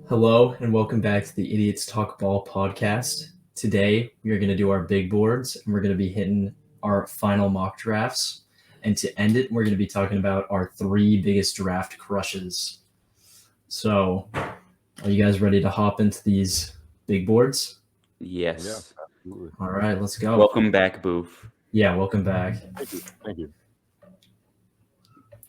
Hello and welcome back to the Idiots Talk Ball podcast. Today we are going to do our big boards and we're going to be hitting our final mock drafts. And to end it, we're going to be talking about our three biggest draft crushes. So, are you guys ready to hop into these big boards? Yes. Yeah, absolutely. All right, let's go. Welcome back, Boof. Yeah, welcome back. Thank you.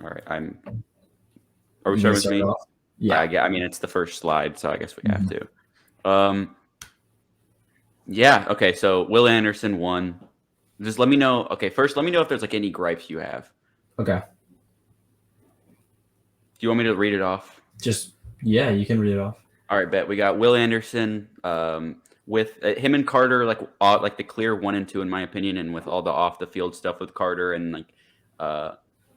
All right, Are we You gonna starting with me? start off? Yeah. I mean, it's the first slide, so I guess we have to. Yeah. Okay. So Will Anderson won. Just let me know. Okay. First, let me know if there's like any gripes you have. Okay. Do you want me to read it off? Yeah, you can read it off. All right. Bet we got Will Anderson. With him and Carter, like the clear 1 and 2 in my opinion, and with all the off the field stuff with Carter and like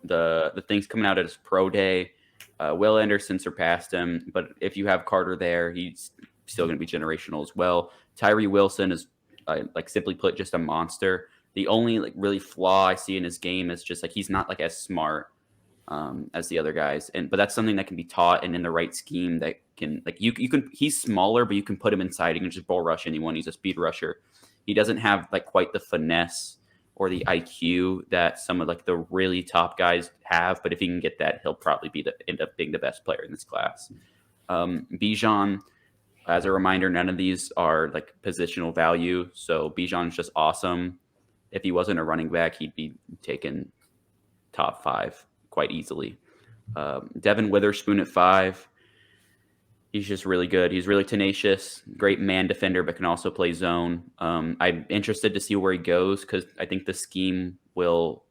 the things coming out at his pro day. Will Anderson surpassed him, but if you have Carter there, he's still going to be generational as well. Tyree Wilson is, like simply put, just a monster. The only like really flaw I see in his game is just like he's not like as smart as the other guys, but that's something that can be taught, and in the right scheme that can like you can. He's smaller, but you can put him inside. You can just bull rush anyone. He's a speed rusher. He doesn't have like quite the finesse or the IQ that some of like the really top guys have. But if he can get that, he'll probably end up being the best player in this class. Bijan, as a reminder, none of these are like positional value. So Bijan's just awesome. If he wasn't a running back, he'd be taken top 5 quite easily. Devin Witherspoon at 5. He's just really good. He's really tenacious, great man defender, but can also play zone. I'm interested to see where he goes because I think the scheme will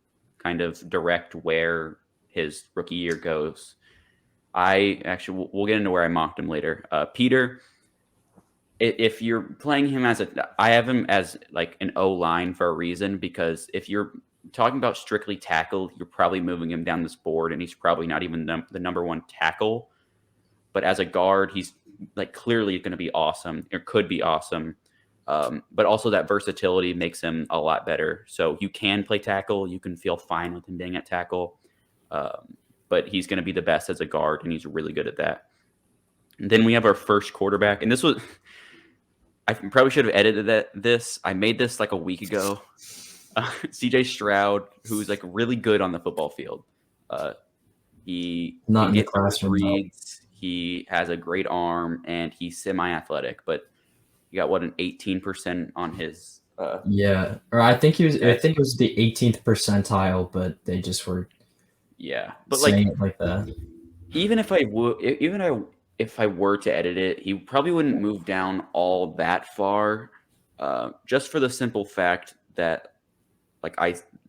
kind of direct where his rookie year goes. We'll get into where I mocked him later. Peter, if you're playing him I have him as like an O-line for a reason, because if you're talking about strictly tackle, you're probably moving him down this board, and he's probably not even the number 1 tackle. But as a guard, he's like clearly going to be awesome, or could be awesome. But also that versatility makes him a lot better. So you can play tackle. You can feel fine with him being at tackle. But he's going to be the best as a guard, and he's really good at that. And then we have our first quarterback. And this was, I probably should have edited this. I made this like a week ago. CJ Stroud, who's like really good on the football field. He Not in the gets classroom. reads. He has a great arm, and he's semi-athletic, but you got an 18% on his. Yeah, or I think it was the 18th percentile, but they just were. Yeah, but saying it like that. Even if I were to edit it, he probably wouldn't move down all that far, just for the simple fact that like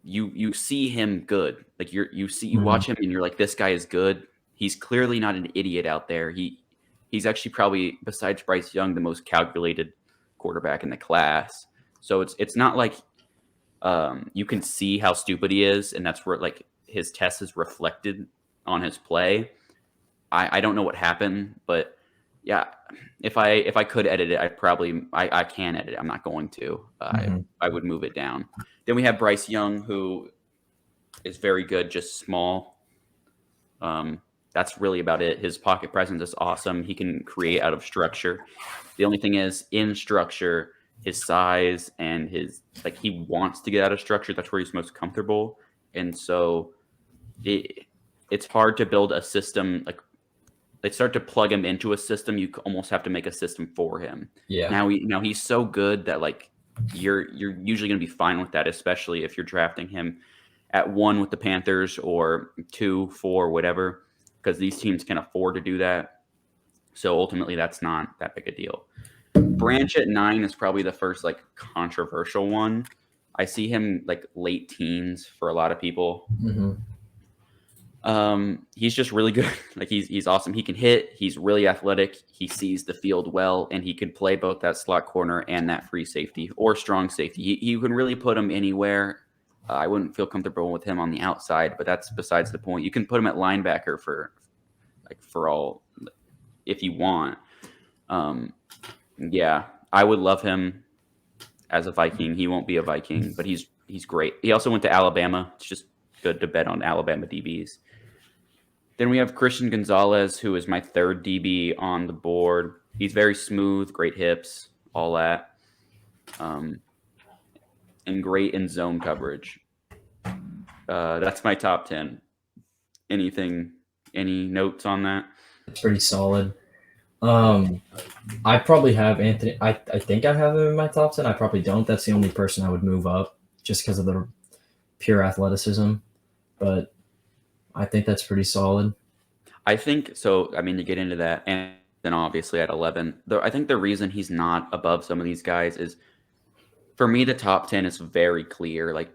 you see him good, like you watch him and you're like, this guy is good. He's clearly not an idiot out there. He's actually probably, besides Bryce Young, the most calculated quarterback in the class. So it's not like you can see how stupid he is, and that's where like his test is reflected on his play. I don't know what happened, but yeah, if I could edit it, I can edit it. I'm not going to. I would move it down. Then we have Bryce Young, who is very good, just small. That's really about it. His pocket presence is awesome. He can create out of structure. The only thing is, in structure, his size and he wants to get out of structure. That's where he's most comfortable. And so it's hard to build a system. Like, they start to plug him into a system. You almost have to make a system for him. Yeah. Now he's so good that like you're usually going to be fine with that, especially if you're drafting him at 1 with the Panthers or 2, 4, whatever, because these teams can afford to do that. So ultimately, that's not that big a deal. Branch at 9 is probably the first like controversial one. I see him like late teens for a lot of people. He's just really good. Like he's awesome. He can hit. He's really athletic. He sees the field well, and he can play both that slot corner and that free safety or strong safety. He can really put him anywhere. I wouldn't feel comfortable with him on the outside, but that's besides the point. You can put him at linebacker for all if you want. Yeah, I would love him as a Viking. He won't be a Viking, but he's great. He also went to Alabama. It's just good to bet on Alabama DBs. Then we have Christian Gonzalez, who is my third DB on the board. He's very smooth, great hips, all that, and great in zone coverage. That's my top 10. Any notes on that? It's pretty solid. I probably have Anthony. I think I have him in my top 10. I probably don't. That's the only person I would move up just because of the pure athleticism. But I think that's pretty solid. I think so. I mean, to get into that, and then obviously at 11, I think the reason he's not above some of these guys is, for me, the top 10 is very clear. Like,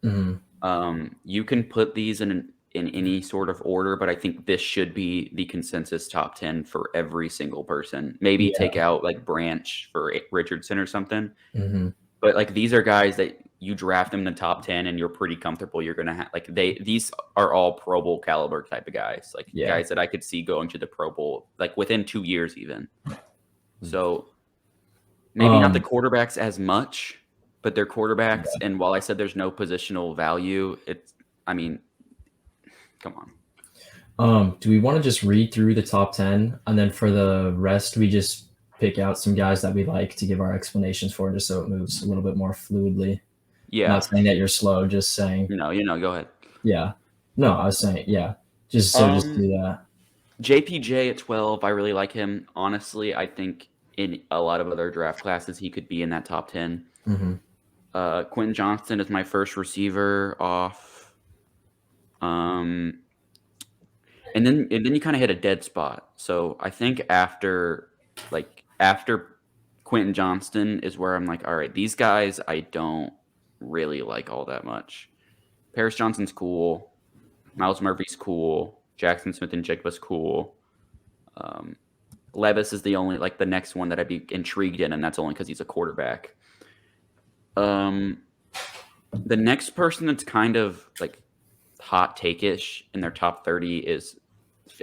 you can put these in any sort of order, but I think this should be the consensus top 10 for every single person. Maybe take out like Branch for Richardson or something. But like, these are guys that you draft them in the top 10 and you're pretty comfortable you're going to have, like, these are all Pro Bowl caliber type of guys, like guys that I could see going to the Pro Bowl like within 2 years even. So maybe not the quarterbacks as much, but they're quarterbacks. And while I said there's no positional value, I mean, come on. Do we want to just read through the top 10 and then for the rest we just pick out some guys that we like to give our explanations for, just so it moves a little bit more fluidly? Yeah. Not saying that you're slow, just saying. No, go ahead. Yeah. No, I was saying, just do that. JPJ at 12, I really like him. Honestly, I think in a lot of other draft classes he could be in that top 10. Quentin Johnston is my first receiver off. And then you kind of hit a dead spot. So I think after Quentin Johnston is where I'm like, all right, these guys I don't really like all that much. Paris Johnson's cool. Miles Murphy's cool. Jackson Smith-Njigba's cool. Levis is the only, like, the next one that I'd be intrigued in, and that's only because he's a quarterback. The next person that's kind of like hot take-ish in their top 30 is,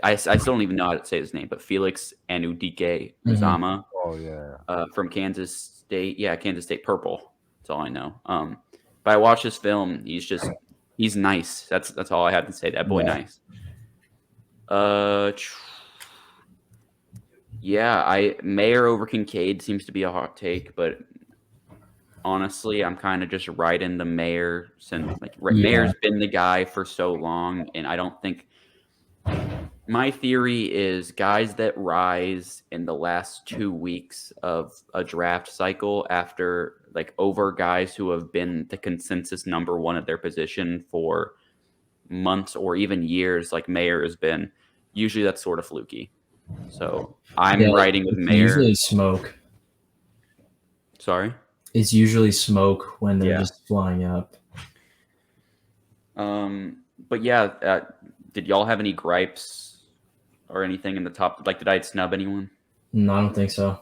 I still don't even know how to say his name, but Felix Anudike-Uzama. Oh yeah. From Kansas State. Yeah, Kansas State purple. That's all I know. But I watched his film. He's nice. That's all I had to say. That boy nice. Mayer over Kincaid seems to be a hot take, but honestly, I'm kind of just riding the Mayer since Mayer's been the guy for so long, and I don't think. My theory is guys that rise in the last 2 weeks of a draft cycle over guys who have been the consensus number one at their position for months or even years, like Mayer has been. Usually that's sort of fluky. So I'm riding with Mayer. Usually smoke. Sorry? It's usually smoke when they're just flying up. But did y'all have any gripes or anything in the top? Like, did I snub anyone? No, I don't think so.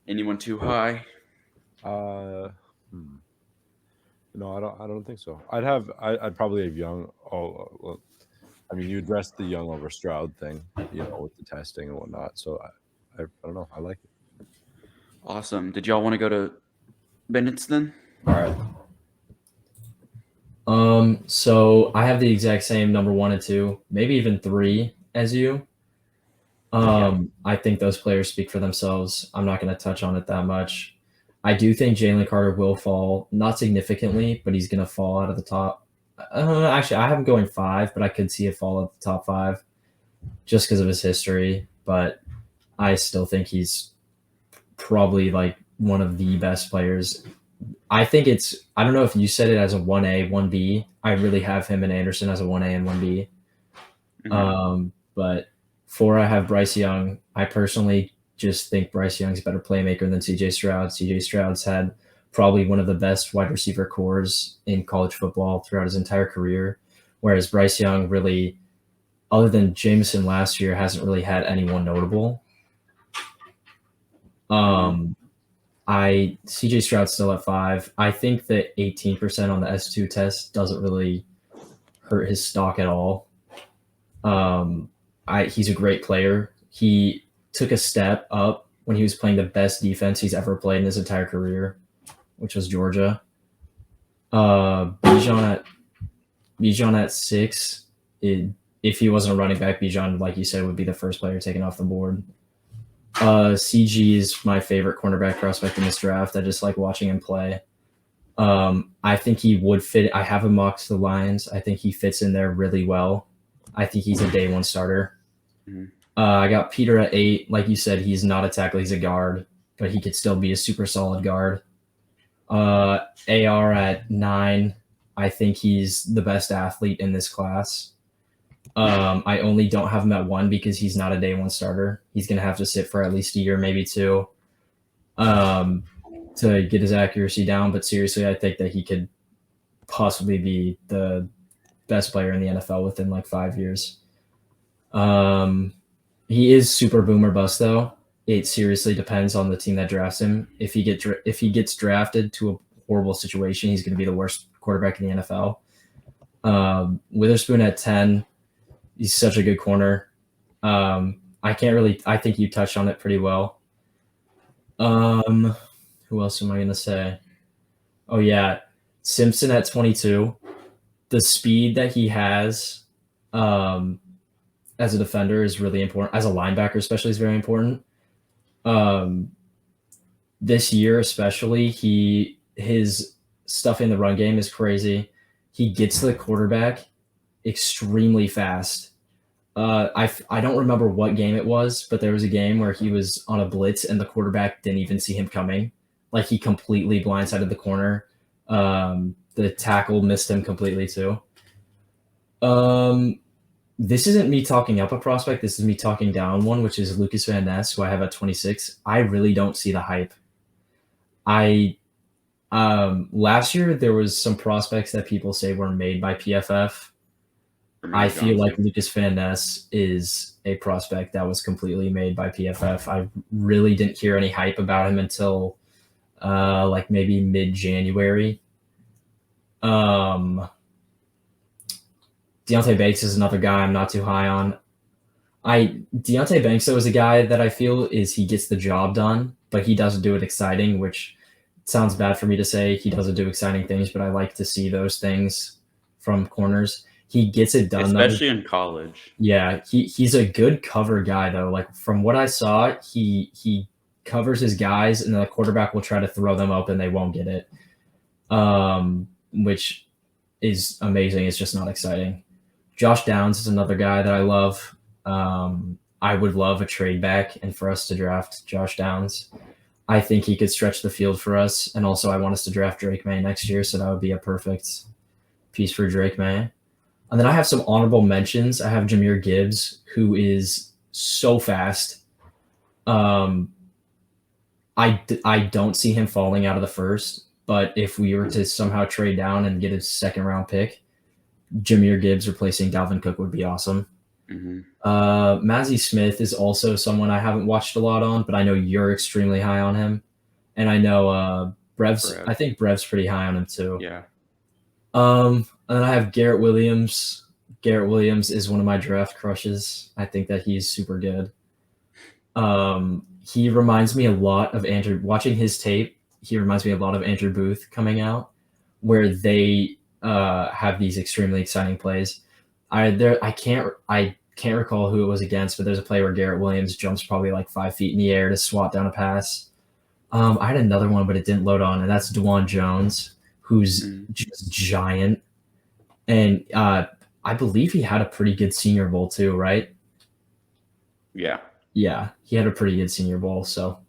Anyone too high? No, I don't think so. I'd probably have Young. Well, I mean, you addressed the Young over Stroud thing, with the testing and whatnot. So I don't know. I like it. Awesome. Did y'all want to go to Bennett's then? All right. So I have the exact same number 1 and 2, maybe even 3 as you. I think those players speak for themselves. I'm not going to touch on it that much. I do think Jalen Carter will fall, not significantly, but he's going to fall out of the top. Actually, I have him going 5, but I could see it fall out of the top 5 just because of his history. But I still think he's probably like one of the best players. I think I don't know if you said it as a 1A, 1B. I really have him and Anderson as a 1A and 1B. But 4, I have Bryce Young. I personally just think Bryce Young's a better playmaker than CJ Stroud. CJ Stroud's had probably one of the best wide receiver cores in college football throughout his entire career, whereas Bryce Young really, other than Jameson last year, hasn't really had anyone notable. CJ Stroud's still at 5. I think that 18% on the S2 test doesn't really hurt his stock at all. He's a great player. He took a step up when he was playing the best defense he's ever played in his entire career, which was Georgia. Bijan at 6 is if he wasn't a running back, Bijan, like you said, would be the first player taken off the board. CG is my favorite cornerback prospect in this draft. I just like watching him play. I think he would fit. I have him mocked to the Lions. I think he fits in there really well. I think he's a day one starter. Mhm. I got Peter at 8. Like you said, he's not a tackle. He's a guard, but he could still be a super solid guard. AR at 9. I think he's the best athlete in this class. I only don't have him at 1 because he's not a day one starter. He's going to have to sit for at least a year, maybe 2, to get his accuracy down. But seriously, I think that he could possibly be the best player in the NFL within like 5 years. He is super boomer bust though. It seriously depends on the team that drafts him. If he gets drafted to a horrible situation, he's going to be the worst quarterback in the NFL. Witherspoon at 10. He's such a good corner. I think you touched on it pretty well. Who else am I going to say? Oh, yeah. Simpson at 22. The speed that he has as a defender is really important. As a linebacker especially is very important. This year especially, his stuff in the run game is crazy. He gets to the quarterback extremely fast. I don't remember what game it was, but there was a game where he was on a blitz and the quarterback didn't even see him coming. Like he completely blindsided the corner. The tackle missed him completely too. This isn't me talking up a prospect. This is me talking down one, which is Lucas Van Ness, who I have at 26. I really don't see the hype. Last year there was some prospects that people say were made by PFF. I feel like Lucas Van Ness is a prospect that was completely made by PFF. I really didn't hear any hype about him until like maybe mid-January. Deontay Banks is another guy I'm not too high on. Deontay Banks, though, is a guy that I feel he gets the job done, but he doesn't do it exciting, which sounds bad for me to say. He doesn't do exciting things, but I like to see those things from corners. He gets it done, especially in college. Yeah, he's a good cover guy, though. Like from what I saw, he covers his guys, and the quarterback will try to throw them up, and they won't get it, which is amazing. It's just not exciting. Josh Downs is another guy that I love. I would love a trade back and for us to draft Josh Downs. I think he could stretch the field for us, and also I want us to draft Drake May next year, so that would be a perfect piece for Drake May. And then I have some honorable mentions. I have Jahmyr Gibbs, who is so fast. I don't see him falling out of the first, but if we were to somehow trade down and get a second-round pick, Jahmyr Gibbs replacing Dalvin Cook would be awesome. Mm-hmm. Mazi Smith is also someone I haven't watched a lot on, but I know you're extremely high on him. And I know I think Brev's pretty high on him too. Yeah. And then I have Garrett Williams. Garrett Williams is one of my draft crushes. I think that he's super good. He reminds me a lot of Andrew. Watching his tape, he reminds me a lot of Andrew Booth coming out, where they have these extremely exciting plays. I can't recall who it was against, but there's a play where Garrett Williams jumps probably like 5 feet in the air to swat down a pass. I had another one, but it didn't load on, and that's DeJuan Jones, who's just giant. And I believe he had a pretty good Senior Bowl too, right? Yeah. Yeah, he had a pretty good Senior Bowl. So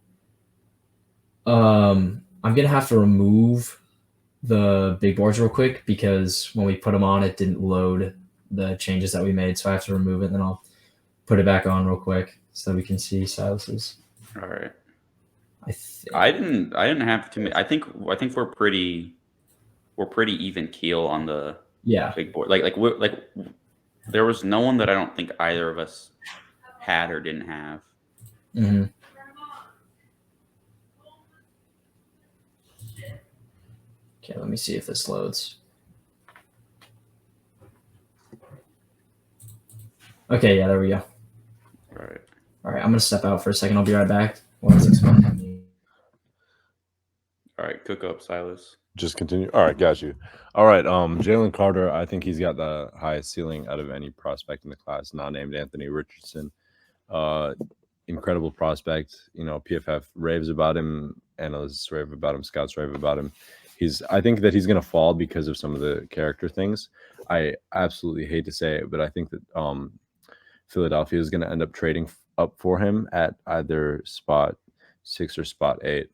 I'm going to have to remove the big boards real quick because when we put them on, it didn't load the changes that we made. So I have to remove it, and then I'll put it back on real quick so that we can see Silas's. All right. I didn't have to. I think we're pretty even keel on the big board. Like there was no one that I don't think either of us had or didn't have. Mm-hmm. Okay, let me see if this loads. Okay, yeah, there we go. All right, I'm gonna step out for a second. I'll be right back. All right, cook up, Silas. Just continue. All right, got you. All right, Jalen Carter, I think he's got the highest ceiling out of any prospect in the class, not named Anthony Richardson. Incredible prospect. You know, PFF raves about him, analysts rave about him, scouts rave about him. I think that he's gonna fall because of some of the character things. I absolutely hate to say it, but I think that Philadelphia is gonna end up trading up for him at either spot 6 or spot 8.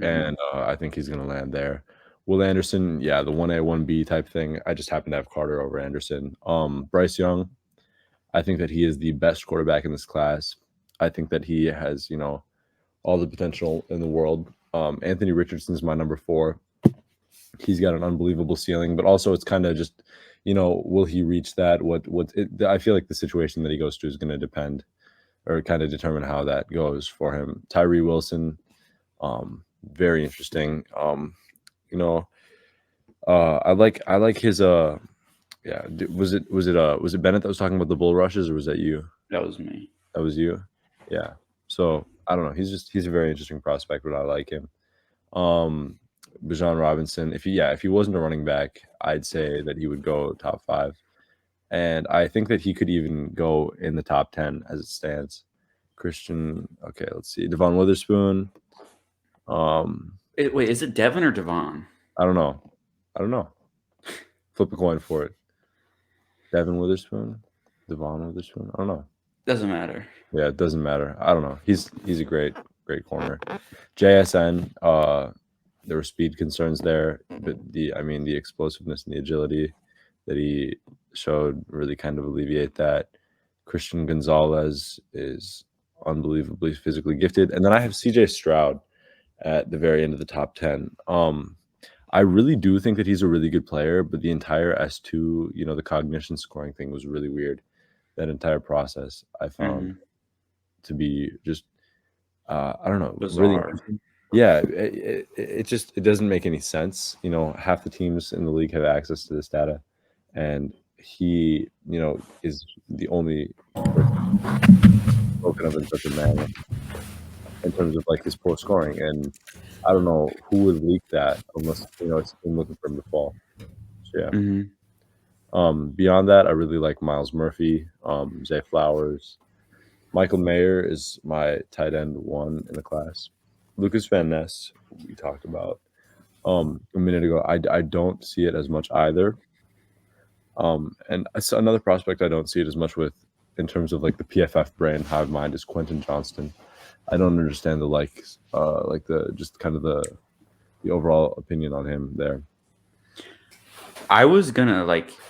And I think he's going to land there. Will Anderson, yeah, the 1A, 1B type thing. I just happen to have Carter over Anderson. Bryce Young, I think that he is the best quarterback in this class. I think that he has, you know, all the potential in the world. Anthony Richardson's my number 4. He's got an unbelievable ceiling, but also it's kind of just, you know, will he reach that? I feel like the situation that he goes to is going to depend or kind of determine how that goes for him. Tyree Wilson, very interesting. You know, I like his yeah. Was it Bennett that was talking about the bull rushes, or was that you? That was me. That was you. Yeah. So I don't know. He's a very interesting prospect, but I like him. Bijan Robinson. If he wasn't a running back, I'd say that he would go top 5, and I think that he could even go in the top 10 as it stands. Christian. Okay, let's see. Devon Witherspoon. Wait, is it Devin or Devon? I don't know. Flip a coin for it. Devin Witherspoon, Devon Witherspoon. I don't know. Doesn't matter. Yeah, it doesn't matter. I don't know. He's a great corner. JSN. There were speed concerns there, but the explosiveness and the agility that he showed really kind of alleviate that. Christian Gonzalez is unbelievably physically gifted, and then I have CJ Stroud at the very end of the top 10. I really do think that he's a really good player, but the entire S2, you know, the cognition scoring thing was really weird. That entire process I found to be just, I don't know, bizarre. Really, yeah, it doesn't make any sense. You know, half the teams in the league have access to this data, and he, you know, is the only spoken of in such a manner in terms of like his poor scoring. And I don't know who would leak that unless, you know, it's been looking for him to fall. So yeah. Beyond that, I really like Miles Murphy, Zay Flowers. Michael Mayer is my tight end 1 in the class. Lucas Van Ness, we talked about a minute ago. I don't see it as much either. And another prospect I don't see it as much with in terms of like the PFF brain hive mind is Quentin Johnston. I don't understand the just kind of the overall opinion on him there. I was gonna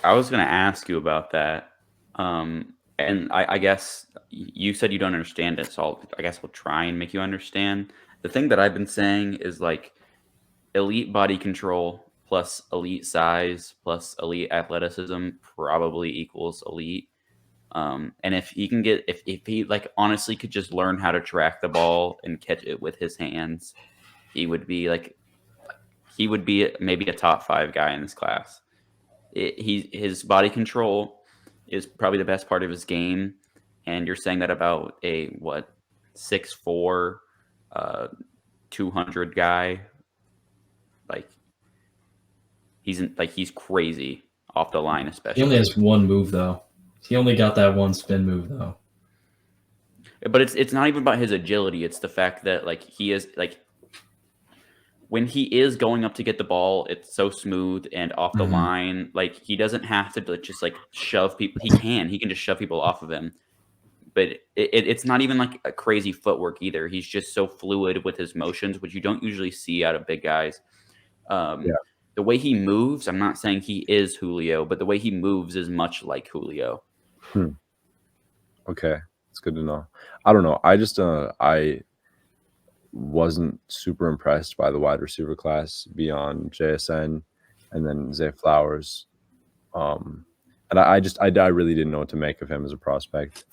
ask you about that, and I guess you said you don't understand it, so I guess we'll try and make you understand. The thing that I've been saying is like elite body control plus elite size plus elite athleticism probably equals elite. And if he can get, if he like honestly could just learn how to track the ball and catch it with his hands, he would be maybe a top 5 guy in this class. His body control is probably the best part of his game. And you're saying that about a 6'4", 200 guy. Like he's crazy off the line, especially. He only has one move though. He only got that one spin move though. But it's not even about his agility. It's the fact that like he is like when he is going up to get the ball, it's so smooth and off the line. Like he doesn't have to just like shove people. He can just shove people off of him. But it's not even like a crazy footwork either. He's just so fluid with his motions, which you don't usually see out of big guys. The way he moves, I'm not saying he is Julio, but the way he moves is much like Julio. Okay, it's good to know. I don't know. I just I wasn't super impressed by the wide receiver class beyond JSN and then Zay Flowers. And I really didn't know what to make of him as a prospect.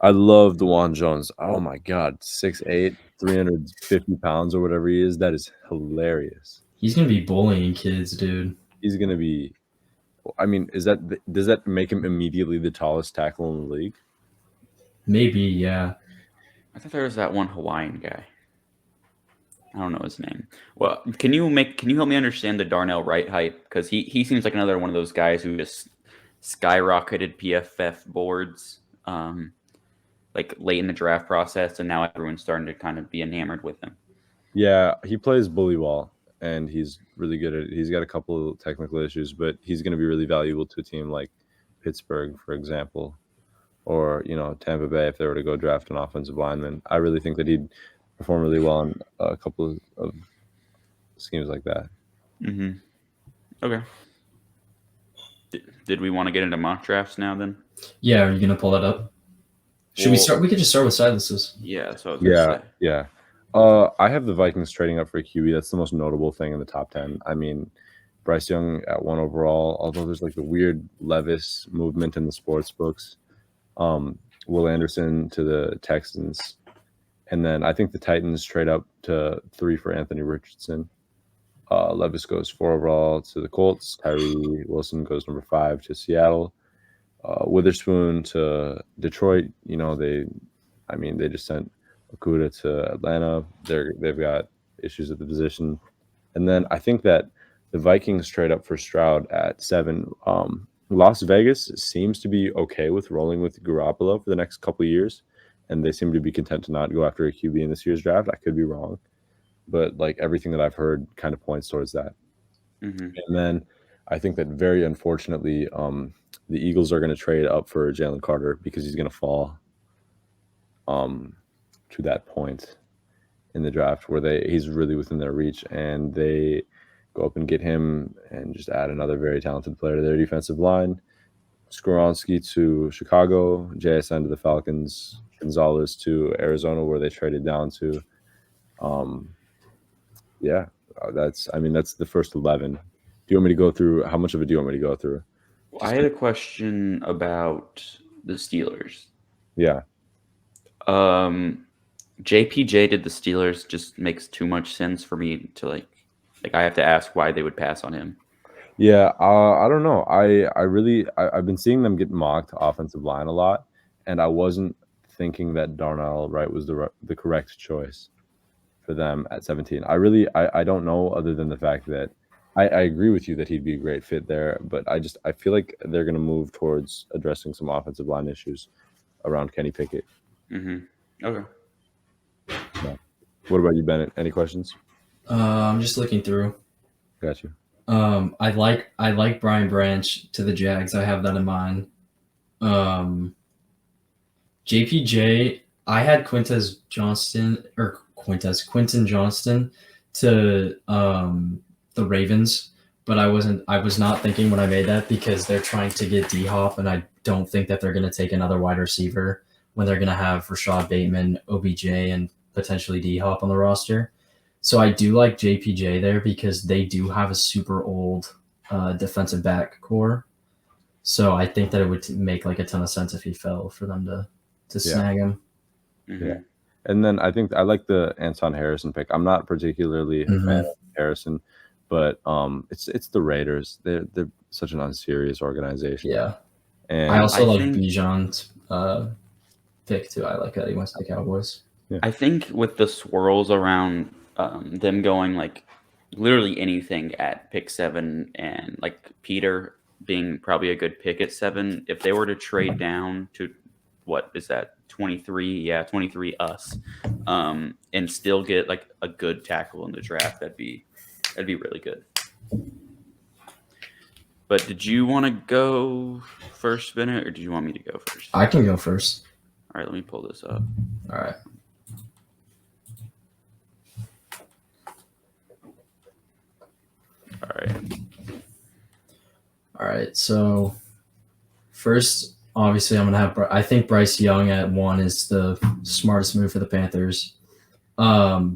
I love DeJuan Jones. Oh my God, 6'8", 350 pounds or whatever he is. That is hilarious. He's gonna be bullying kids, dude. He's gonna be. I mean, does that make him immediately the tallest tackle in the league? Maybe, yeah. I thought there was that one Hawaiian guy. I don't know his name. Well, can you help me understand the Darnell Wright hype? Because he seems like another one of those guys who just skyrocketed PFF boards like late in the draft process, and now everyone's starting to kind of be enamored with him. Yeah, he plays bully ball, and he's really good at it. He's got a couple of technical issues, but he's going to be really valuable to a team like Pittsburgh, for example, or Tampa Bay if they were to go draft an offensive lineman. I really think that he'd perform really well in a couple of schemes like that. Mm-hmm. Okay. Did we want to get into mock drafts now then? Yeah, are you gonna pull that up? Should we start? We could just start with silences. Yeah. So Yeah. I have the Vikings trading up for a QB. That's the most notable thing in the top 10. I mean, Bryce Young at 1 overall, although there's like the weird Levis movement in the sports books. Will Anderson to the Texans. And then I think the Titans trade up to 3 for Anthony Richardson. Levis goes 4 overall to the Colts. Tyree Wilson goes number 5 to Seattle. Witherspoon to Detroit. They just sent Okuda to Atlanta. They've got issues at the position. And then I think that the Vikings trade up for Stroud at 7. Las Vegas seems to be okay with rolling with Garoppolo for the next couple of years, and they seem to be content to not go after a QB in this year's draft. I could be wrong, but like everything that I've heard kind of points towards that. Mm-hmm. And then I think that very unfortunately, the Eagles are going to trade up for Jalen Carter because he's going to fall to that point in the draft where he's really within their reach, and they go up and get him and just add another very talented player to their defensive line. Skoronski to Chicago, JSN to the Falcons, Gonzalez to Arizona, where they traded down to. That's the first 11. Do you want me to go through? How much of it do you want me to go through? I had a question about the Steelers. Yeah. JPJ did the Steelers just makes too much sense for me to like I have to ask why they would pass on him. Yeah, I don't know. I've been seeing them get mocked offensive line a lot, and I wasn't thinking that Darnell Wright was the correct choice for them at 17. I don't know, other than the fact that I agree with you that he'd be a great fit there, but I feel like they're going to move towards addressing some offensive line issues around Kenny Pickett. Mm-hmm. Okay. Yeah. What about you, Bennett? Any questions? I'm just looking through. Got you. I like Brian Branch to the Jags. I have that in mind. JPJ, I had Quentin Johnston to the Ravens, but I was not thinking when I made that because they're trying to get D-Hop, and I don't think that they're going to take another wide receiver when they're going to have Rashad Bateman, OBJ, and potentially D-Hop on the roster. So I do like JPJ there because they do have a super old defensive back core. So I think that it would make like a ton of sense if he fell for them to snag him. Mm-hmm. Yeah. And then I think I like the Anton Harrison pick. I'm not particularly a fan of Harrison, but it's the Raiders. They're such an unserious organization. Yeah. And I also like Bijan's pick too. I like that he went to the Cowboys. Yeah. I think with the swirls around them going like literally anything at pick 7 and like Peter being probably a good pick at 7, if they were to trade down to what is that 23? Yeah, 23 us, and still get like a good tackle in the draft, that'd be really good. But did you want to go first, Bennett, or did you want me to go first? I can go first. All right, let me pull this up. All right. All right. So first, obviously, I'm gonna have. I think Bryce Young at 1 is the smartest move for the Panthers. I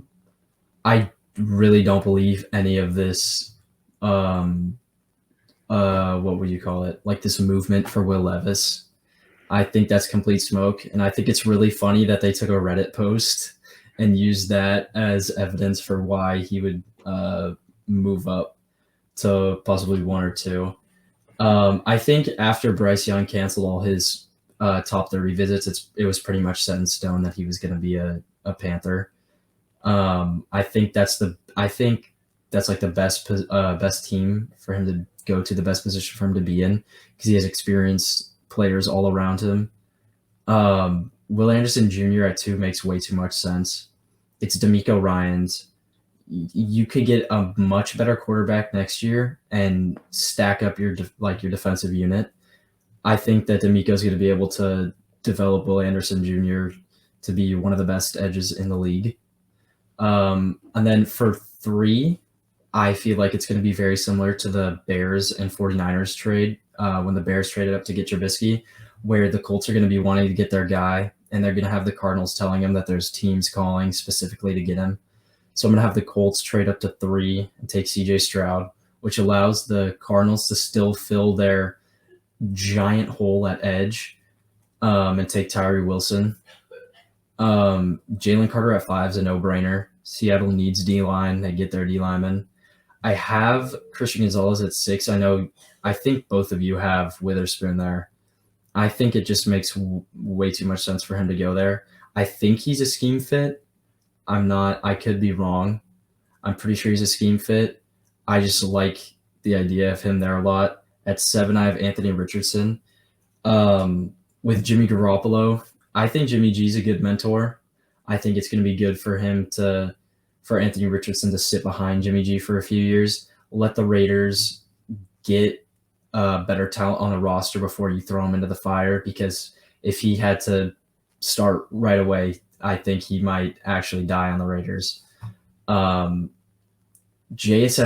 really don't believe any of this. What would you call it? Like this movement for Will Levis. I think that's complete smoke, and I think it's really funny that they took a Reddit post and used that as evidence for why he would move up to possibly 1 or 2. I think after Bryce Young canceled all his top 30 visits, it was pretty much set in stone that he was going to be a Panther. I think that's like the best team for him to go to, the best position for him to be in, because he has experienced players all around him. Will Anderson Jr. at 2 makes way too much sense. It's D'Amico Ryans. You could get a much better quarterback next year and stack up your defensive unit. I think that D'Amico's going to be able to develop Will Anderson Jr. to be one of the best edges in the league. And then for 3, I feel like it's going to be very similar to the Bears and 49ers trade, when the Bears traded up to get Trubisky, where the Colts are going to be wanting to get their guy, and they're going to have the Cardinals telling them that there's teams calling specifically to get him. So I'm going to have the Colts trade up to 3 and take CJ Stroud, which allows the Cardinals to still fill their giant hole at edge, and take Tyree Wilson. Jalen Carter at 5 is a no-brainer. Seattle needs D-line. They get their D-lineman. I have Christian Gonzalez at 6. I think both of you have Witherspoon there. I think it just makes way too much sense for him to go there. I think he's a scheme fit. I could be wrong. I'm pretty sure he's a scheme fit. I just like the idea of him there a lot. At 7, I have Anthony Richardson. With Jimmy Garoppolo, I think Jimmy G's a good mentor. I think it's going to be good for Anthony Richardson to sit behind Jimmy G for a few years, let the Raiders get better talent on the roster before you throw him into the fire, because if he had to start right away, I think he might actually die on the Raiders. JSN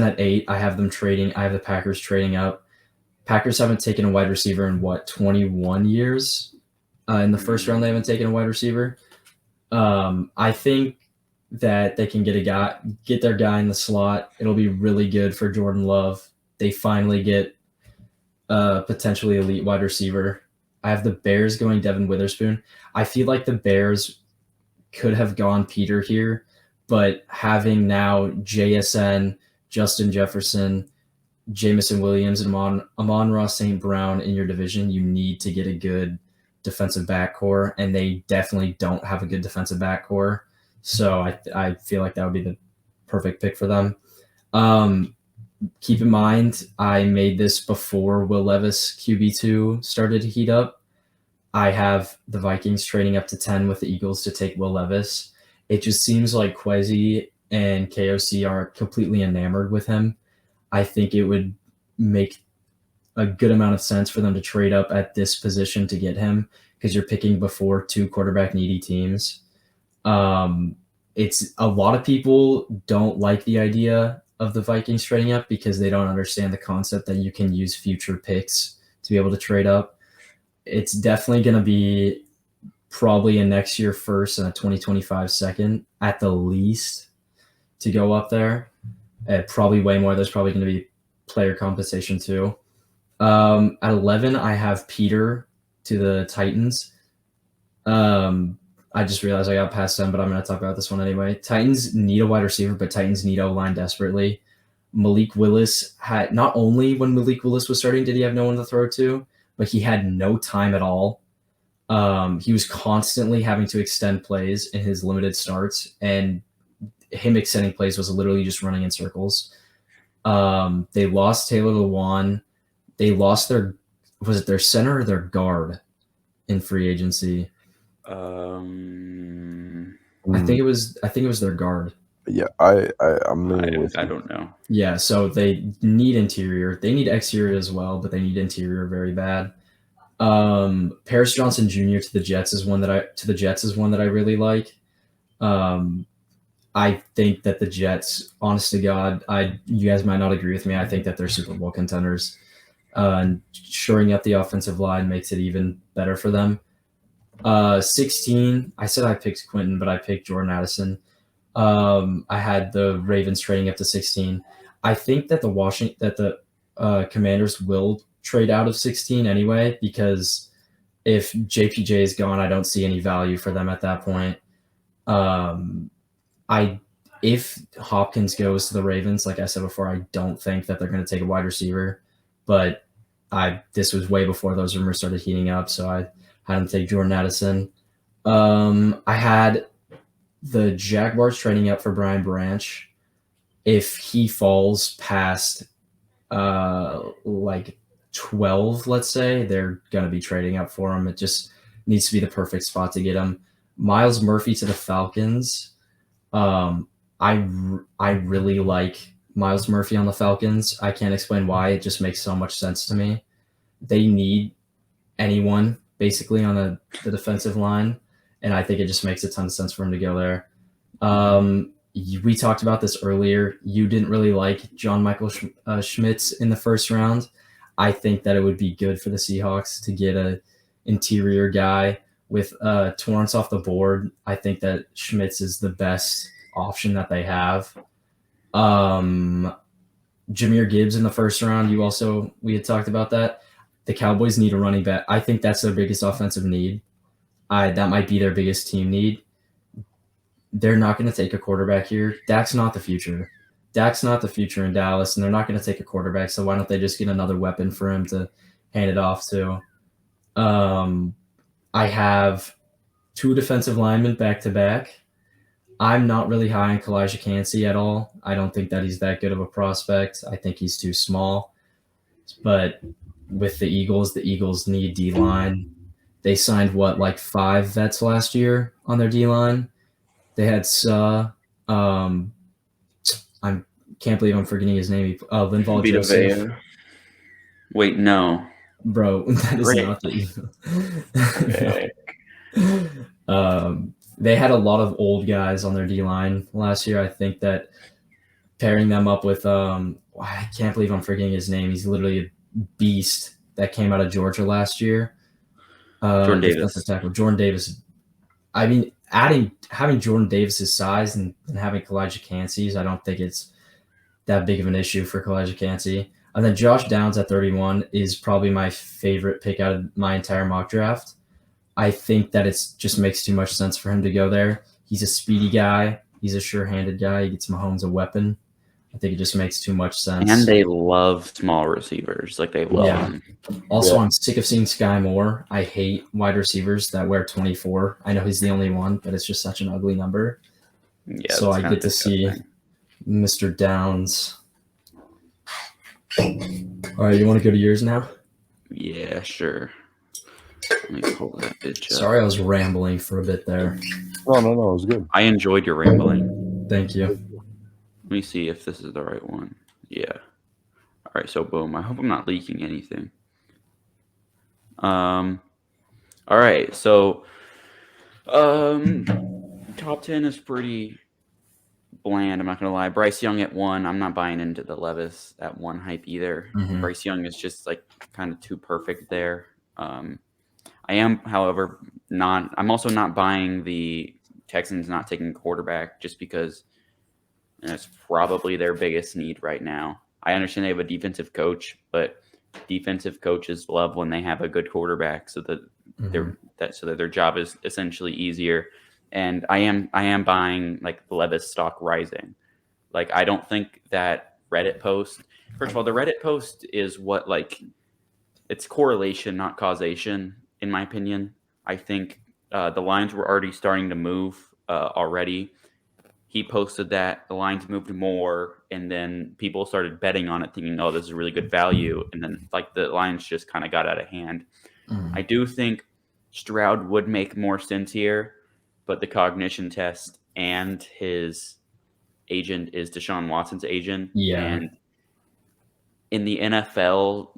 at 8, I have the Packers trading up. Packers haven't taken a wide receiver in 21 years? In the first round, they haven't taken a wide receiver. I think that they can get their guy in the slot. It'll be really good for Jordan Love. They finally get a potentially elite wide receiver. I have the Bears going Devin Witherspoon. I feel like the Bears could have gone Peter here, but having now JSN, Justin Jefferson, Jamison Williams, and Amon-Ra St. Brown in your division, you need to get a good defensive back core, and they definitely don't have a good defensive back core. So I feel like that would be the perfect pick for them. Keep in mind, I made this before Will Levis QB2 started to heat up. I have the Vikings trading up to 10 with the Eagles to take Will Levis. It just seems like Kwesi and KOC are completely enamored with him. I think it would make a good amount of sense for them to trade up at this position to get him, because you're picking before 2 quarterback needy teams. It's a lot of people don't like the idea of the Vikings trading up because they don't understand the concept that you can use future picks to be able to trade up. It's definitely going to be probably a next year first and a 2025 second at the least to go up there. Probably way more. There's probably going to be player compensation too. At 11, I have Peter to the Titans. I just realized I got past them, but I'm going to talk about this one anyway. Titans need a wide receiver, but Titans need O-line desperately. Malik Willis had, not only when Malik Willis was starting did he have no one to throw to, but he had no time at all. He was constantly having to extend plays in his limited starts, and him extending plays was literally just running in circles. They lost Taylor Lewan. They lost their center or their guard in free agency? I think it was their guard. Yeah, I'm leaning with you. I don't know. Yeah, so they need interior. They need exterior as well, but they need interior very bad. Paris Johnson Jr. to the Jets is one that I really like. I think that the Jets, honest to God, you guys might not agree with me. I think that they're Super Bowl contenders. And shoring up the offensive line makes it even better for them. 16, I said I picked Quentin, but I picked Jordan Addison. I had the Ravens trading up to 16. I think that the Commanders will trade out of 16 anyway, because if JPJ is gone, I don't see any value for them at that point. If Hopkins goes to the Ravens, like I said before, I don't think that they're going to take a wide receiver, but this was way before those rumors started heating up, so I had him take Jordan Addison. I had the Jaguars trading up for Brian Branch, if he falls past like 12, let's say, they're going to be trading up for him. It just needs to be the perfect spot to get him. Miles Murphy to the Falcons. I really like Miles Murphy on the Falcons. I can't explain why. It just makes so much sense to me. They need anyone basically on the defensive line, and I think it just makes a ton of sense for him to go there. We talked about this earlier. You didn't really like John Michael Schmitz in the first round. I think that it would be good for the Seahawks to get a interior guy with Torrance off the board. I think that Schmitz is the best option that they have. Jameer Gibbs in the first round. We had talked about that. The Cowboys need a running back. I think that's their biggest offensive need. That might be their biggest team need. They're not going to take a quarterback here. Dak's not the future. Dak's not the future in Dallas, and they're not going to take a quarterback. So why don't they just get another weapon for him to hand it off to? I have 2 defensive linemen back to back. I'm not really high on Kalijah Kancey at all. I don't think that he's that good of a prospect. I think he's too small. But with the Eagles need D-line. They signed, 5 vets last year on their D-line? They had I can't believe I'm forgetting his name. Linval Vita Joseph. Vea. Wait, no. Bro, that is Great. not the Eagles. They had a lot of old guys on their D-line last year. I think that pairing them up with I can't believe I'm forgetting his name. He's literally a beast that came out of Georgia last year. Jordan Davis. Tackle. Jordan Davis. I mean, having Jordan Davis's size and having Kalijah Kancey's, I don't think it's that big of an issue for Kalijah Kancey. And then Josh Downs at 31 is probably my favorite pick out of my entire mock draft. I think that it just makes too much sense for him to go there. He's a speedy guy. He's a sure-handed guy. He gets Mahomes a weapon. I think it just makes too much sense. And they love small receivers. Like, they love them. Also, I'm sick of seeing Sky Moore. I hate wide receivers that wear 24. I know he's the only one, but it's just such an ugly number. Yeah, So that's I get to see disgusting. Mr. Downs. All right, you want to go to yours now? Yeah, sure. Let me pull that bitch up. Sorry, I was rambling for a bit there. No, it was good. I enjoyed your rambling. Thank you. Let me see if this is the right one. Yeah. All right, so boom. I hope I'm not leaking anything. All right, so top 10 is pretty bland, I'm not gonna lie. Bryce Young at 1. I'm not buying into the Levis at 1 hype either. Mhm. Bryce Young is just like kind of too perfect there. I am, however, I'm also not buying the Texans not taking quarterback just because it's probably their biggest need right now. I understand they have a defensive coach, but defensive coaches love when they have a good quarterback so that their job is essentially easier. And I am buying like Levis stock rising. Like, I don't think that Reddit post, first of all, the Reddit post is what, like, it's correlation, not causation, in my opinion. I think the lines were already starting to move already. He posted that the lines moved more, and then people started betting on it, thinking, "Oh, this is really good value," and then like the lines just kind of got out of hand. I do think Stroud would make more sense here, but the cognition test and his agent is Deshaun Watson's agent, and in the NFL,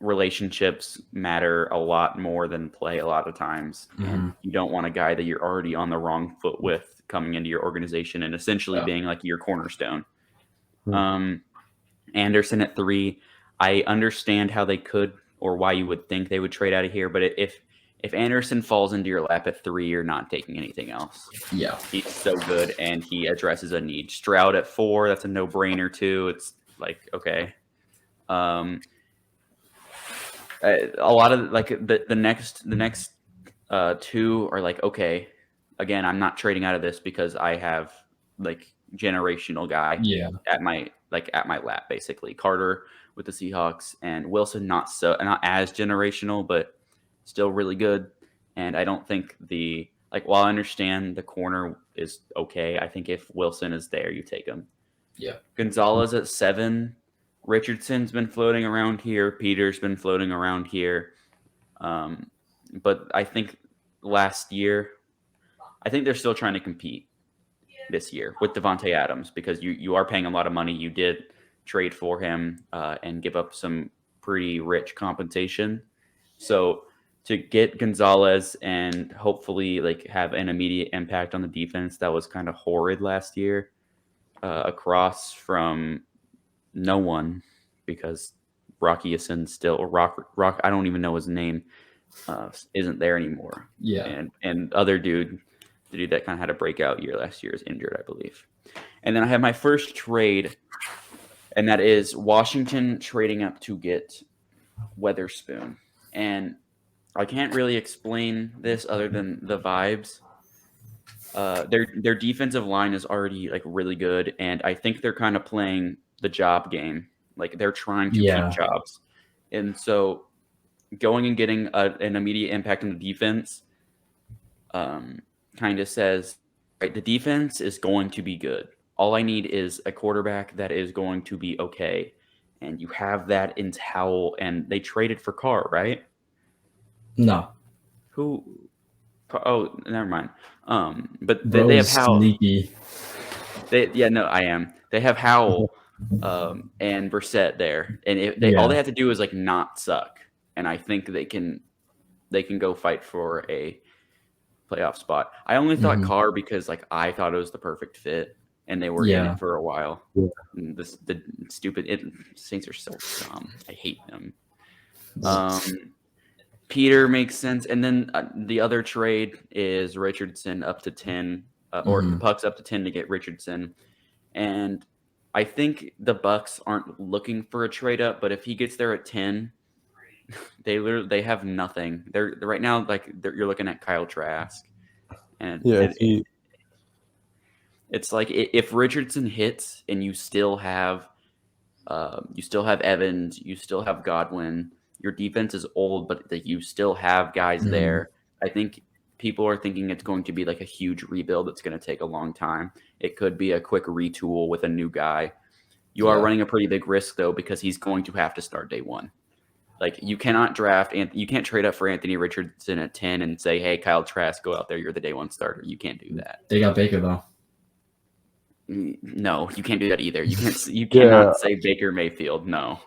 relationships matter a lot more than play a lot of times. And you don't want a guy that you're already on the wrong foot with coming into your organization and essentially being like your cornerstone. Anderson at 3. I understand how they could, or why you would think they would trade out of here, but if Anderson falls into your lap at 3, you're not taking anything else. Yeah. He's so good, and he addresses a need. Stroud at 4, that's a no-brainer too. It's like, okay. A lot of like the next 2 are like, okay, again, I'm not trading out of this because I have like generational guy at my lap, basically. Carter with the Seahawks and Wilson not as generational, but still really good. And I don't think Like, while I understand the corner is okay, I think if Wilson is there, you take him. Yeah. Gonzalez at 7. Richardson's been floating around here. Peter's been floating around here. But I think last year, I think they're still trying to compete this year with Devontae Adams because you are paying a lot of money. You did trade for him and give up some pretty rich compensation. So to get Gonzalez and hopefully like have an immediate impact on the defense that was kind of horrid last year, across from no one because Rock Eason still Rock I don't even know his name isn't there anymore. Yeah. And other dude, the dude that kind of had a breakout year last year, is injured, I believe. And then I have my first trade, and that is Washington trading up to get Weatherspoon. And I can't really explain this other than the vibes. Their defensive line is already like really good, and I think they're kind of playing the job game. Like they're trying to Yeah. keep jobs. And so going and getting an immediate impact on the defense kind of says, right, the defense is going to be good. All I need is a quarterback that is going to be okay. And you have that in Howell, and they traded for Carr, right? No. Who? Oh, never mind. But Bro they have is Howell. sneaky. I am. They have Howell and Brissett there, and all they have to do is like not suck, and I think they can go fight for a playoff spot. I only thought Carr because like I thought it was the perfect fit, and they were in it for a while. Yeah. The stupid Saints are so dumb. I hate them. Peter makes sense, and then the other trade is Richardson up to 10, or the Pucks up to 10 to get Richardson, and I think the Bucks aren't looking for a trade up, but if he gets there at 10, they have nothing. They're right now you're looking at Kyle Trask, and it's like if Richardson hits and you still have Evans, you still have Godwin. Your defense is old, but you still have guys there. I think people are thinking it's going to be like a huge rebuild that's going to take a long time. It could be a quick retool with a new guy. You are running a pretty big risk, though, because he's going to have to start day one. Like, you cannot draft and you can't trade up for Anthony Richardson at 10 and say, hey, Kyle Trask, go out there. You're the day one starter. You can't do that. They got Baker, though. No, you can't do that either. You cannot say Baker Mayfield. No.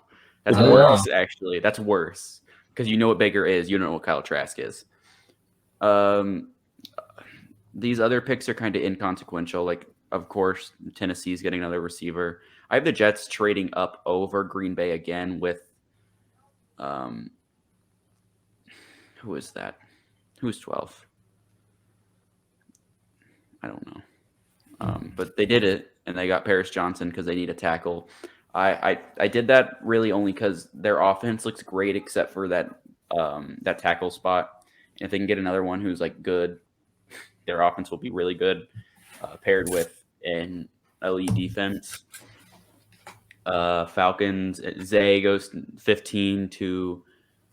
That's worse, actually. That's worse because you know what Baker is. You don't know what Kyle Trask is. These other picks are kind of inconsequential. Like, of course, Tennessee's getting another receiver. I have the Jets trading up over Green Bay again with who is that? Who's 12? I don't know. But they did it, and they got Paris Johnson because they need a tackle. I did that really only because their offense looks great except for that tackle spot. And if they can get another one who's like good, their offense will be really good, paired with an elite defense. Falcons, Zay goes 15 to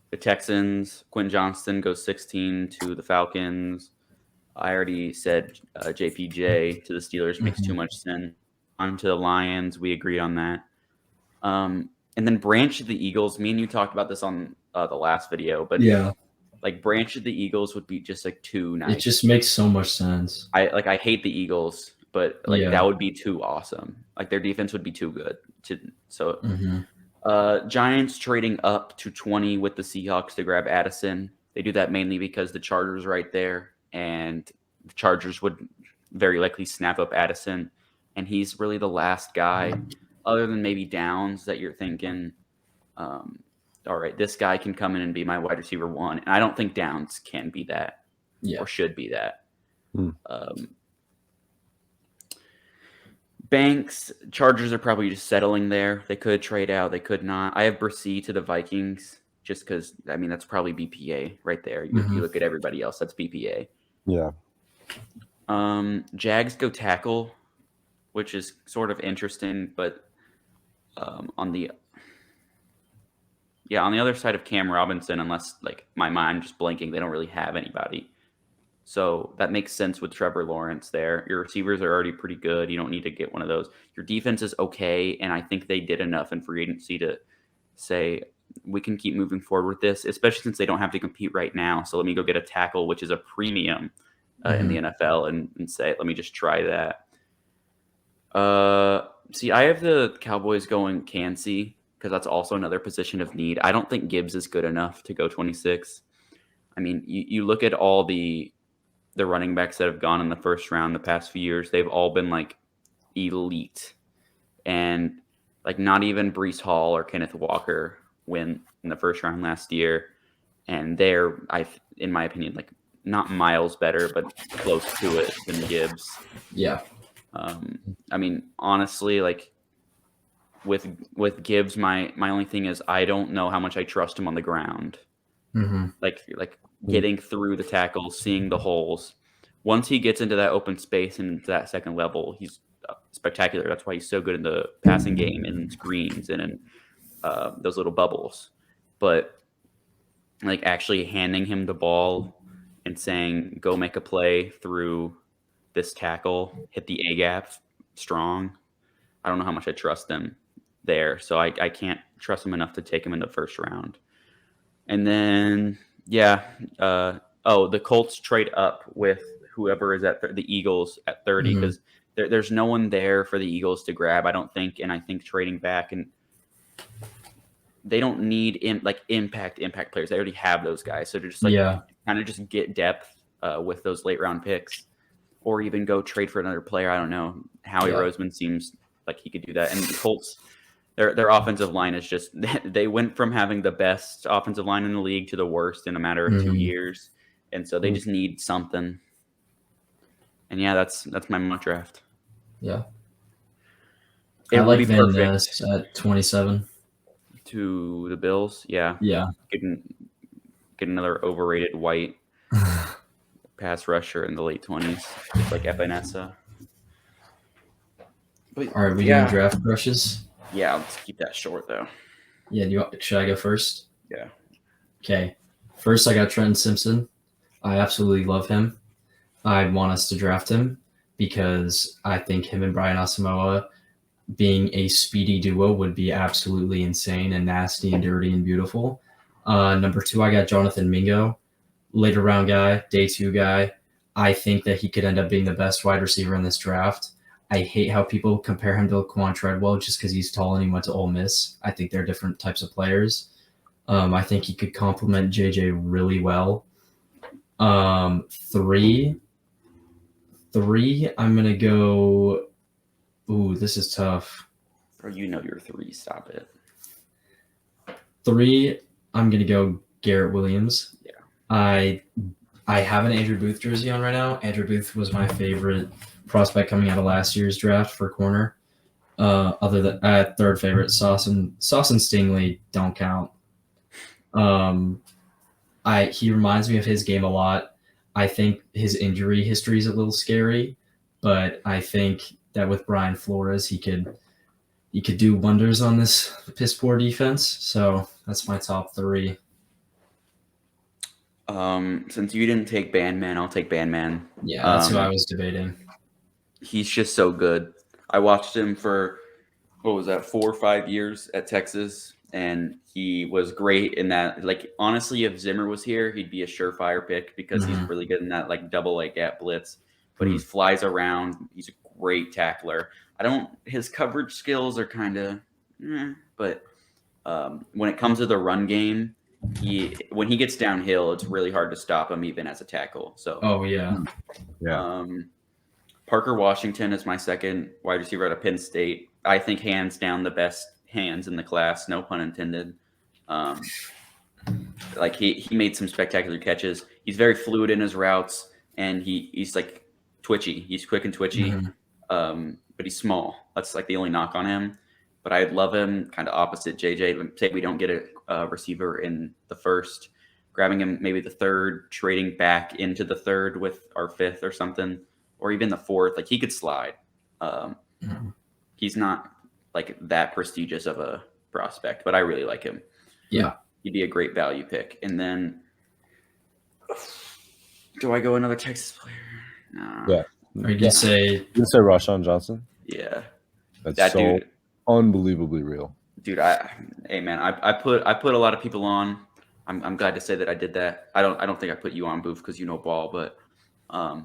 the Texans. Quentin Johnston goes 16 to the Falcons. I already said JPJ to the Steelers makes too much sense. On to the Lions. We agreed on that. And then Branch of the Eagles. Me and you talked about this on the last video, but like Branch of the Eagles would be just like too nice. It just makes so much sense. I hate the Eagles, but like that would be too awesome. Like their defense would be too good. Giants trading up to 20 with the Seahawks to grab Addison. They do that mainly because the Chargers right there, and the Chargers would very likely snap up Addison, and he's really the last guy, other than maybe Downs, that you're thinking, all right, this guy can come in and be my wide receiver one. And I don't think Downs can be that or should be that. Banks, Chargers are probably just settling there. They could trade out. They could not. I have Brissett to the Vikings just because, I mean, that's probably BPA right there. You look at everybody else, that's BPA. Yeah. Jags go tackle, which is sort of interesting, but on the other side of Cam Robinson, unless like my mind just blanking, they don't really have anybody. So that makes sense with Trevor Lawrence there. Your receivers are already pretty good. You don't need to get one of those. Your defense is okay, and I think they did enough in free agency to say we can keep moving forward with this, especially since they don't have to compete right now. So let me go get a tackle, which is a premium in the NFL, and say, let me just try that. See, I have the Cowboys going Kancey because that's also another position of need. I don't think Gibbs is good enough to go 26. I mean, you look at all the running backs that have gone in the first round the past few years, they've all been like elite. And like not even Breece Hall or Kenneth Walker win in the first round last year. And they're, in my opinion, like not miles better, but close to it than Gibbs. Yeah. I mean, honestly, like with Gibbs, my only thing is I don't know how much I trust him on the ground. Like getting through the tackles, seeing the holes. Once he gets into that open space and into that second level, he's spectacular. That's why he's so good in the passing game and screens and in those little bubbles. But like actually handing him the ball and saying, go make a play through this tackle, hit the A-gap strong. I don't know how much I trust him there. So I can't trust him enough to take him in the first round. And then, the Colts trade up with whoever is at the Eagles at 30 because there's no one there for the Eagles to grab, I don't think. And I think trading back, and they don't need impact players. They already have those guys. So to just kind of just get depth with those late round picks, or even go trade for another player. I don't know. Howie Roseman seems like he could do that. And the Colts, their offensive line is just, they went from having the best offensive line in the league to the worst in a matter of 2 years. And so they just need something. And that's my mock draft. Yeah. It I would like be Van perfect Ness at 27. to the Bills. Yeah. Yeah. Get another overrated white pass rusher in the late 20s, like Epinesa. But, All right, we doing draft crushes? Yeah, let's keep that short though. Yeah, should I go first? Yeah. Okay. First, I got Trenton Simpson. I absolutely love him. I want us to draft him because I think him and Brian Asamoah being a speedy duo would be absolutely insane and nasty and dirty and beautiful. Number 2, I got Jonathan Mingo, later round guy, day 2 guy. I think that he could end up being the best wide receiver in this draft. I hate how people compare him to Laquan Treadwell just because he's tall and he went to Ole Miss. I think they're different types of players. I think he could complement JJ really well. 3, I'm going to go. Ooh, this is tough. Bro, your 3. Stop it. 3, I'm going to go Garrett Williams. Yeah. I have an Andrew Booth jersey on right now. Andrew Booth was my favorite prospect coming out of last year's draft for corner. Other than third favorite, Sauce and Stingley don't count. He reminds me of his game a lot. I think his injury history is a little scary, but I think that with Brian Flores, he could do wonders on this piss poor defense. So that's my top 3. Since you didn't take Bandman, I'll take Bandman. Yeah, that's who I was debating. He's just so good. I watched him for 4 or 5 years at Texas, and he was great in that. Like, honestly, if Zimmer was here, he'd be a surefire pick because he's really good in that like double leg gap blitz. But he flies around. He's a great tackler. His coverage skills are kind of, but when it comes to the run game, when he gets downhill, it's really hard to stop him even as a tackle. So, Parker Washington is my second wide receiver out of Penn State. I think hands down the best hands in the class, no pun intended. Like he made some spectacular catches. He's very fluid in his routes, and he's like twitchy. He's quick and twitchy, but he's small. That's like the only knock on him. But I'd love him kind of opposite JJ. Say we don't get a receiver in the first, grabbing him maybe the 3rd, trading back into the 3rd with our 5th or something, or even the 4th. Like he could slide. He's not like that prestigious of a prospect, but I really like him. Yeah. He'd be a great value pick. And then Do I go another Texas player? No. Yeah. Or you can say You can say Rashawn Johnson. Yeah. That's That so dude. unbelievably real. Dude, hey man, I put a lot of people on. I'm glad to say that I did that. I don't think I put you on, Booth, because you know ball, but I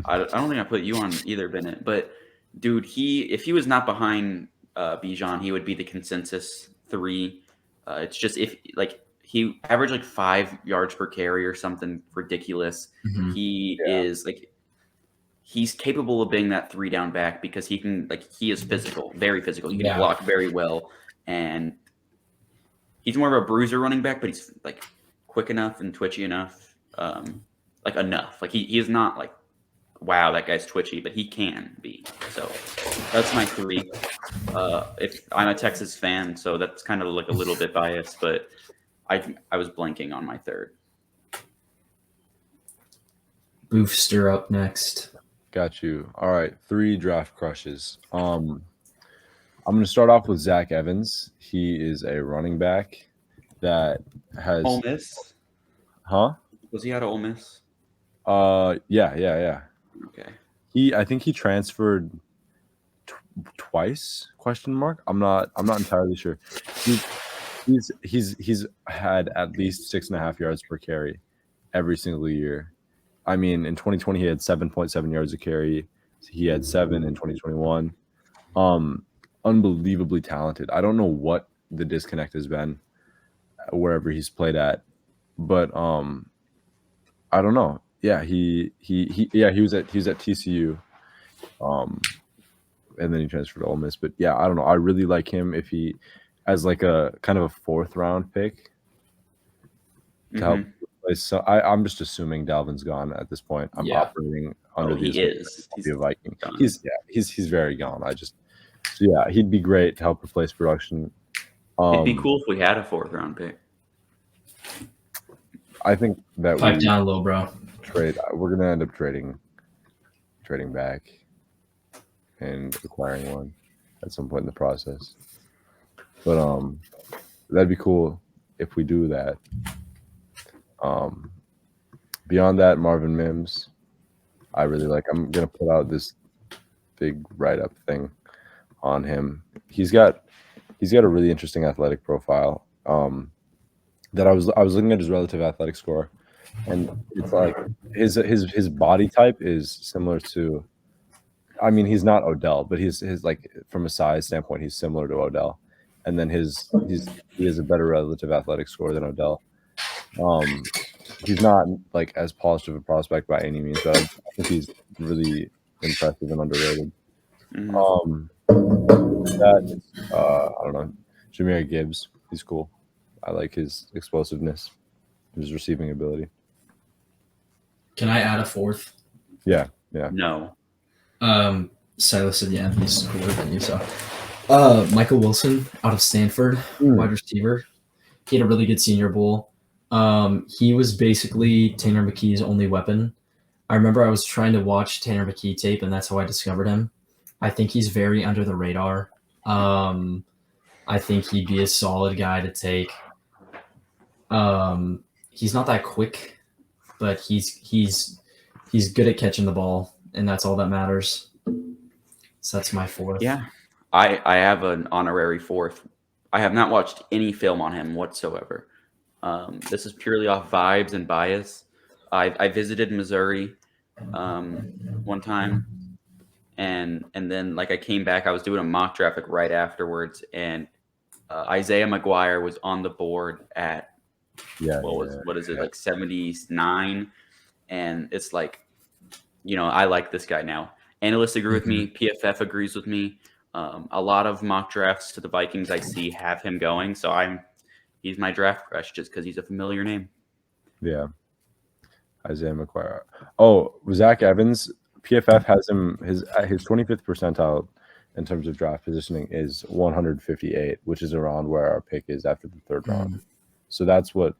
don't think I put you on either, Bennett. But dude, if he was not behind Bijan, he would be the consensus 3. It's just if like he averaged like 5 yards per carry or something ridiculous. Mhm. He is like he's capable of being that 3 down back because he is physical, very physical. He can Yeah. block very well, and he's more of a bruiser running back, but he's like quick enough and twitchy enough, like enough. Like he is not like, wow, that guy's twitchy, but he can be. So that's my 3. If I'm a Texas fan, so that's kind of like a little bit biased, but I was blanking on my 3rd. Boofster up next. Got you. All right, 3 draft crushes. I'm going to start off with Zach Evans. He is a running back that has. Ole Miss? Huh? Was he out of Ole Miss? Yeah. Okay. I think he transferred twice? Question mark. I'm not entirely sure. He's had at least 6.5 yards per carry every single year. I mean, in 2020 he had 7.7 yards a carry. He had 7 in 2021. Unbelievably talented. I don't know what the disconnect has been wherever he's played at, but I don't know. Yeah, he was at TCU, and then he transferred to Ole Miss. But yeah, I don't know. I really like him if he as like a kind of a 4th round pick to help replace. So I'm just assuming Dalvin's gone at this point. I'm operating under the assumption he'll be a Viking. Gone. He's very gone. He'd be great to help replace production. It'd be cool if we had a 4th round pick. I think that Pipe down a little, bro. We're gonna end up trading back and acquiring one at some point in the process. But that'd be cool if we do that. Beyond that, Marvin Mims, I really like. I'm gonna put out this big write-up thing on him. He's got a really interesting athletic profile. That I was looking at his relative athletic score, and it's like his body type is similar to. I mean, he's not Odell, but his like from a size standpoint, he's similar to Odell, and then he has a better relative athletic score than Odell. He's not like as polished of a prospect by any means, but I think he's really impressive and underrated. That I don't know, Jahmyr Gibbs, he's cool. I like his explosiveness, his receiving ability. Can I add a 4th? Yeah. No. Silas said, yeah, he's cooler than you. So, Michael Wilson out of Stanford, wide receiver. He had a really good Senior Bowl. He was basically Tanner McKee's only weapon. I remember I was trying to watch Tanner McKee tape, and that's how I discovered him. I think he's very under the radar. I think he'd be a solid guy to take. He's not that quick, but he's good at catching the ball, and that's all that matters. So that's my 4th. Yeah, I have an honorary 4th. I have not watched any film on him whatsoever. This is purely off vibes and bias. I visited Missouri one time, and then like I came back. I was doing a mock draft like right afterwards, and Isaiah McGuire was on the board at what is it, like 79, and it's like, I like this guy now. Analysts agree with me. PFF agrees with me. A lot of mock drafts to the Vikings I see have him going, so he's my draft crush just because he's a familiar name. Yeah, Isaiah McGuire. Oh, Zach Evans. PFF has him his 25th percentile in terms of draft positioning is 158, which is around where our pick is after the 3rd round. So that's what,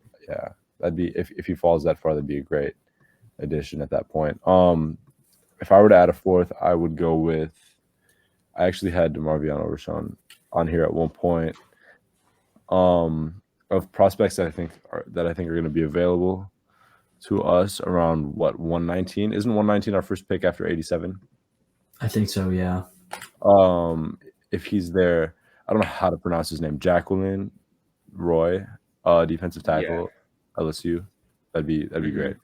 that'd be if he falls that far, that'd be a great addition at that point. If I were to add a 4th, I would go with. I actually had DeMarvion Overshawn on here at one point. Of prospects that I think are going to be available. to us around what 119. Isn't 119 our first pick after 87? I think so. Yeah. If he's there, I don't know how to pronounce his name. Jacqueline Roy, defensive tackle, LSU. That'd be great.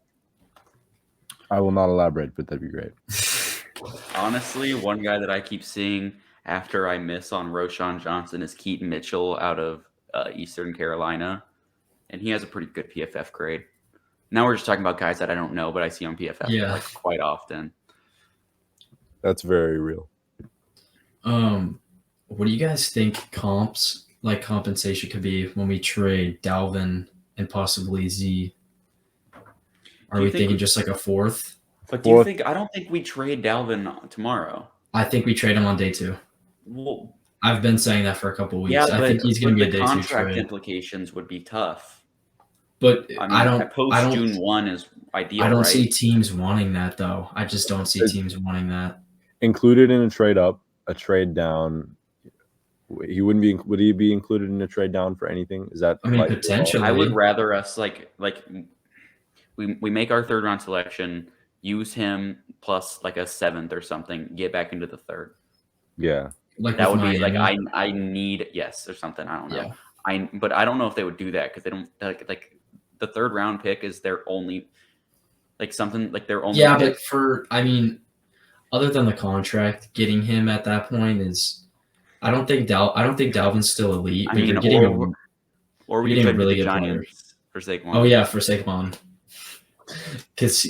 I will not elaborate, but that'd be great. Honestly, one guy that I keep seeing after I miss on Roshan Johnson is Keaton Mitchell out of Eastern Carolina, and he has a pretty good PFF grade. Now we're just talking about guys that I don't know, but I see on PFF like quite often. That's very real. What do you guys think compensation could be when we trade Dalvin and possibly Z? Are we thinking just like a fourth? But do you think? I don't think we trade Dalvin tomorrow. I think we trade him on day 2. Well, I've been saying that for a couple weeks. yeah, I think he's going to be a day 2 trade. Contract implications would be tough. But I mean, I don't. Post June 1 is ideal. I don't right? see teams wanting that though. I just don't see teams wanting that. Included in a trade up, a trade down. He wouldn't be. Would he be included in a trade down for anything? Is that? I mean, potentially. I would rather us like we make our 3rd round selection, use him plus like a 7th or something, get back into the 3rd. Yeah, like that would be Miami. like I need or something. I don't know. Yeah. But I don't know if they would do that because they don't like the 3rd round pick is their only something like their only. Yeah, pick. but other than the contract, getting him at that point is. I don't think Dalvin's still elite. I mean, or we get really good Giants for Saquon. Oh yeah, for Saquon. Because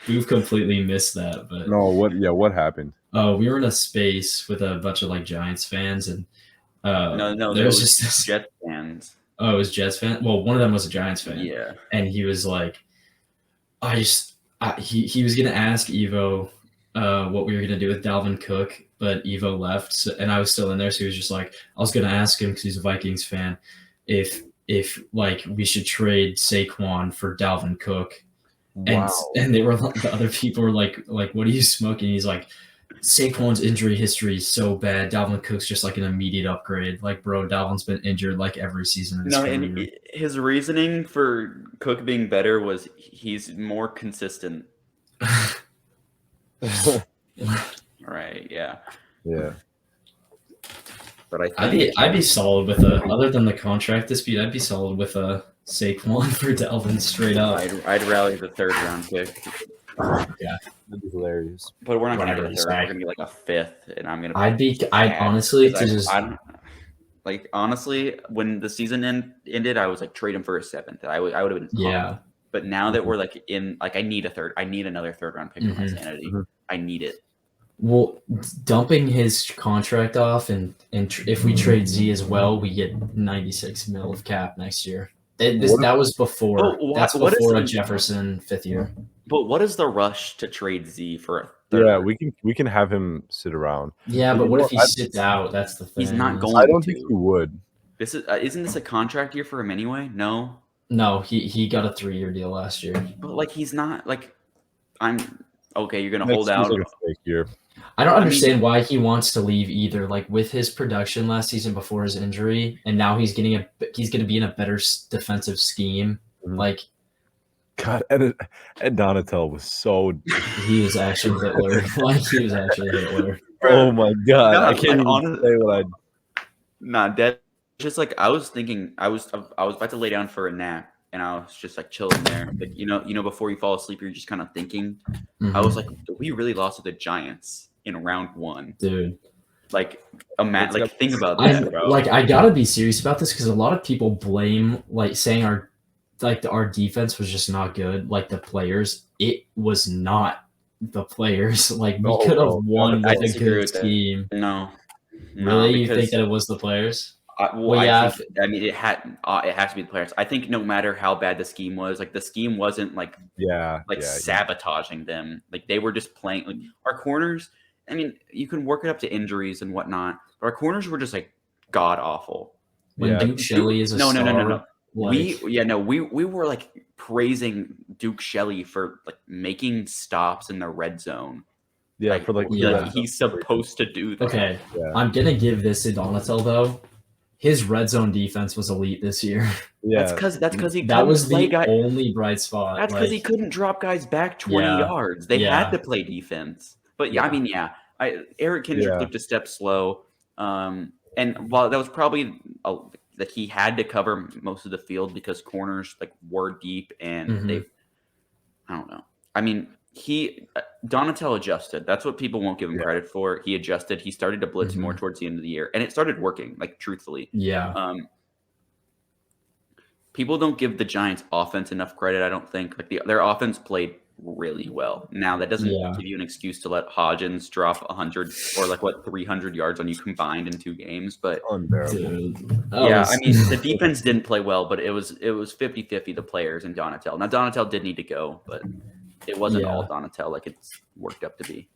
Booth completely missed that. But no, what happened? Oh, we were in a space with a bunch of like Giants fans, and no, there was just this Jets fans. Oh, it was Jets fan. Well, one of them was a Giants fan. Yeah, and he was like, he was gonna ask Evo what we were gonna do with Dalvin Cook, but Evo left, and I was still in there, so he was just like, I was gonna ask him because he's a Vikings fan, if like we should trade Saquon for Dalvin Cook, and they were the other people were like what are you smoking? He's like, Saquon's injury history is so bad. Dalvin Cook's just like an immediate upgrade. Like, bro, Dalvin's been injured like every season. Of his career. And his reasoning for Cook being better was he's more consistent. Right. Yeah. Yeah. But I think I'd be solid with other than the contract dispute. I'd be solid with a Saquon for Dalvin straight up. I'd rally the 3rd round pick. Yeah, that'd be hilarious. But we're not gonna get a 3rd. We're gonna be like a 5th, and I'm gonna. I'd honestly honestly, when the season ended, I was like trade him for a 7th. I would have been. Yeah. But now that we're like in, like, I need another 3rd round pick for my sanity. I need it. Well, dumping his contract off, and if we trade Z as well, we get 96 mil of cap next year. That was before. That's before a Jefferson 5th year. But what is the rush to trade Z for a 3rd? Yeah, we can have him sit around. Yeah, but what if he sits out? That's the thing. He's not going. I don't think he would. This isn't this a contract year for him anyway? No. No, he got a 3-year deal last year. But like he's not like I'm okay. You're gonna hold out. Like a fake year. I don't understand why he wants to leave either. Like with his production last season before his injury, and now he's going to be in a better defensive scheme. Like, God, Ed Donatel was so. He was actually Hitler. He was actually Hitler. Oh my God! I can't even say what I. Nah, dead. Just like I was thinking, I was about to lay down for a nap, and I was just like chilling there. Like, you know, before you fall asleep, you're just kind of thinking. I was like, we really lost to the Giants in round 1, dude. Like, think about that, bro. Like, I gotta be serious about this because a lot of people blame, like, saying our defense was just not good. Like the players, it was not the players. Like we could have won with a good team. No, really, you think that it was the players? I mean, it has to be the players. I think no matter how bad the scheme was, like the scheme wasn't like sabotaging them. Like they were just playing. Like our corners. I mean, you can work it up to injuries and whatnot, but our corners were just like god awful. When Duke Shelley is a no. Like, we were like praising Duke Shelley for like making stops in the red zone. Yeah, he's supposed to do that. Okay, I'm gonna give this to Donatel though. his red zone defense was elite this year. Yeah, That's because he That couldn't was play the guy. only bright spot. That's because he Like, couldn't drop guys back 20 Yeah, yards. They yeah. had to play defense. But yeah, I Yeah. mean, Eric Kendrick Yeah. looked a step slow. And while that was probably that he had to cover most of the field because corners like were deep and Mhm. I don't know. I mean, Donatel adjusted. That's what people won't give him Yeah. credit for. He adjusted. He started to blitz more towards the end of the year, and it started working. Like truthfully, yeah. people don't give the Giants offense enough credit. I don't think like their offense played really well. Now that doesn't Yeah. give you an excuse to let Hodgins drop 100 or 300 yards on you combined in 2 games. But unbearable. Dude. yeah, I mean the defense didn't play well, but it was 50-50 the players and Donatel. Now Donatel did need to go, but it wasn't all Donatel like it's worked up to be.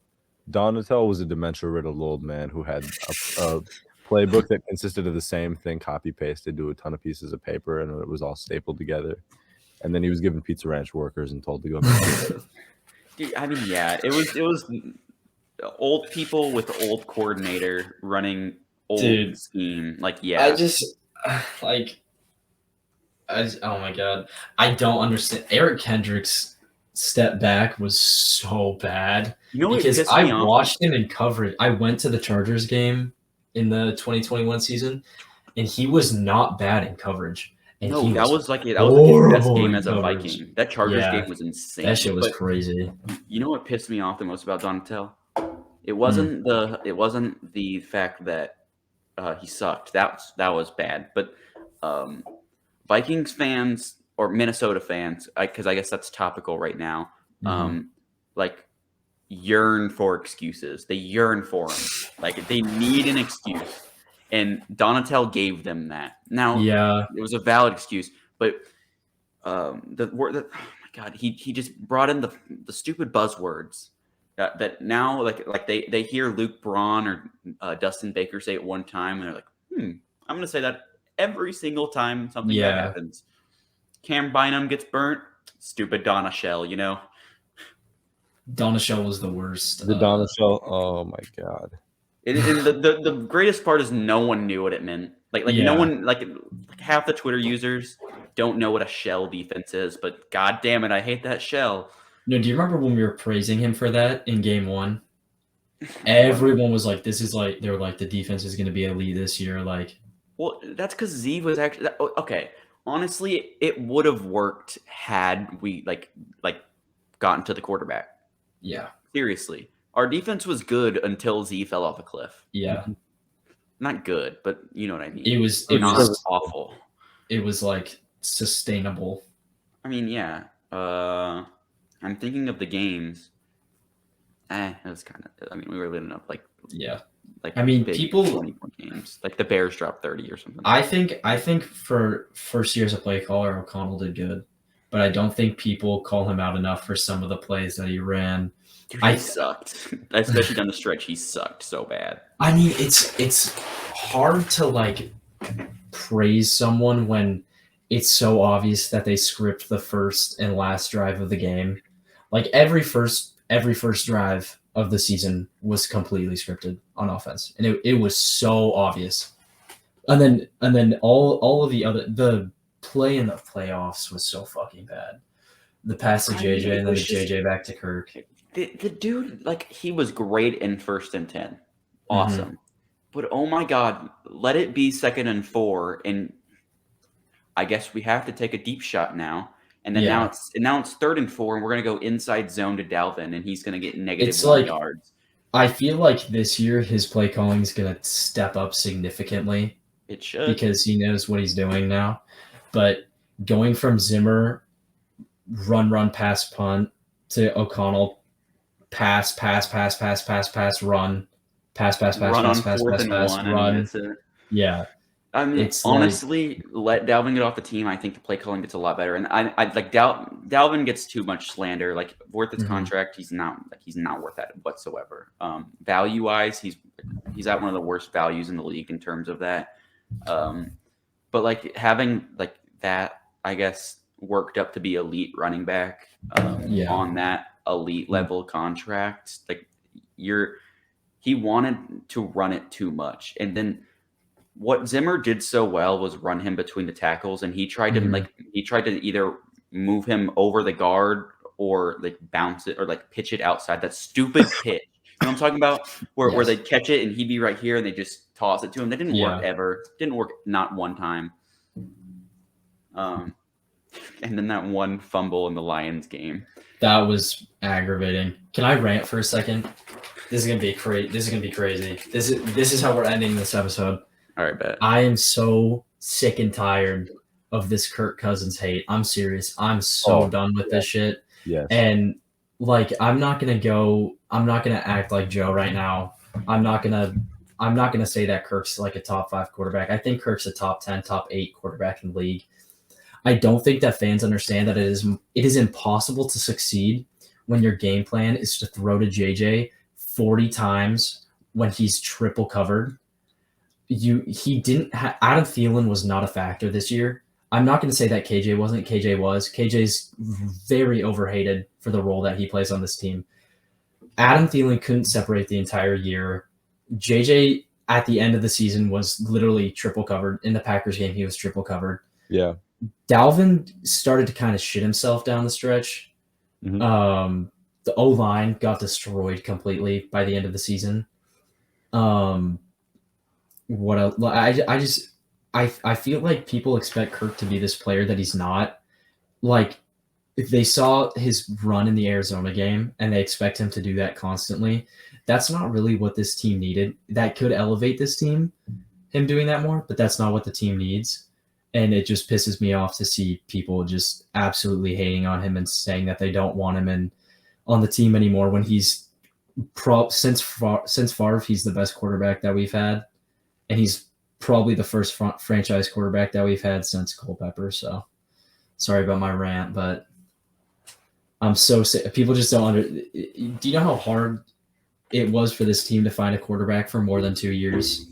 Donatel was a dementia-riddled old man who had a playbook that consisted of the same thing copy-pasted to a ton of pieces of paper, and it was all stapled together. And then he was given Pizza Ranch workers and told to go make it. Dude, I mean, yeah, it was old people with old coordinator running old scheme. Like, yeah, I just like oh my god. I don't understand. Eric Kendrick's step back was so bad. You know what Because pissed I me off? watched him in coverage. I went to the Chargers game in the 2021 season, and he was not bad in coverage. And No, he that was his best horrible game in as a coverage. Viking. That Chargers Yeah. game was insane. That shit was But crazy. you know what pissed me off the most about Donatel? It wasn't the fact that he sucked. That was bad. But Vikings fans or Minnesota fans, because I guess that's topical right now, like yearn for excuses. They yearn for them. Like they need an excuse. And Donatel gave them that. Now, it was a valid excuse, but oh my god, he just brought in the stupid buzzwords that now like they hear Luke Braun or Dustin Baker say it one time, and they're like, I'm gonna say that every single time something bad happens. Cam Bynum gets burnt. Stupid Donna Shell, you know. Donna Shell was the worst. The Donna Shell. Oh my god. And the greatest part is no one knew what it meant. Like no one like half the Twitter users don't know what a shell defense is. But god damn it, I hate that shell. No, do you remember when we were praising him for that in game 1? Everyone was like, "This is like," they were like, "The defense is going to be elite this year." Like, well, that's because Z was actually okay. Honestly, it would have worked had we like gotten to the quarterback. Yeah. Seriously. Our defense was good until Z fell off a cliff. Yeah. Not good, but you know what I mean. It was awful. It was like sustainable. I mean, yeah. I'm thinking of the games. It was kind of. I mean, we were living up I mean, big people 20-point games. Like the Bears dropped 30 or something. I think for first year as a play caller, O'Connell did good, but I don't think people call him out enough for some of the plays that he ran. Dude, he sucked, especially down the stretch. He sucked so bad. I mean, it's hard to like praise someone when it's so obvious that they script the first and last drive of the game. Like every first drive of the season was completely scripted on offense, and it was so obvious. And then all of the play in the playoffs was so fucking bad. The pass to JJ and then the JJ back to Kirk. The dude, like, he was great in 1st and 10. Awesome. But, oh, my God, let it be 2nd and 4, and I guess we have to take a deep shot now. And then now it's 3rd and 4, and we're going to go inside zone to Dalvin, and he's going to get negative 1 yards. I feel like this year his play calling is going to step up significantly. It should. Because he knows what he's doing now. But going from Zimmer, run, pass, punt, to O'Connell, pass, run, pass, run. Yeah. I mean, it's honestly, let Dalvin get off the team. I think the play calling gets a lot better. And I like Dalvin gets too much slander. Like worth his contract, he's not worth that whatsoever. Value wise, he's at one of the worst values in the league in terms of that. But like having like that, I guess, worked up to be elite running back on that elite level contract. Like he wanted to run it too much, and then what Zimmer did so well was run him between the tackles, and he tried to either move him over the guard or like bounce it or like pitch it outside. That stupid pitch. You know what I'm talking about? Where Yes. they catch it and he'd be right here and they just toss it to him. That didn't work Yeah. ever. Didn't work not one time. And then that one fumble in the Lions game. That was aggravating. Can I rant for a second? This is gonna be crazy. This is how we're ending this episode. All right, bet. I am so sick and tired of this Kirk Cousins hate. I'm serious. I'm so done with this shit. Yes. And like, I'm not gonna act like Joe right now. I'm not gonna say that Kirk's like a top 5 quarterback. I think Kirk's a top 10, top 8 quarterback in the league. I don't think that fans understand that it is impossible to succeed when your game plan is to throw to JJ 40 times when he's triple covered. Adam Thielen was not a factor this year. I'm not going to say that KJ wasn't. KJ was. KJ's very overhated for the role that he plays on this team. Adam Thielen couldn't separate the entire year. JJ at the end of the season was literally triple covered. In the Packers game, he was triple covered. Yeah. Dalvin started to kind of shit himself down the stretch. Mhm. The O-line got destroyed completely by the end of the season. What else? I feel like people expect Kirk to be this player that he's not. Like, if they saw his run in the Arizona game and they expect him to do that constantly, that's not really what this team needed. That could elevate this team, him doing that more, but that's not what the team needs. And it just pisses me off to see people just absolutely hating on him and saying that they don't want him on the team anymore when he's since Favre, he's the best quarterback that we've had. And he's probably the first franchise quarterback that we've had since Culpepper. So sorry about my rant, but I'm so sick. People just don't do you know how hard it was for this team to find a quarterback for more than 2 years?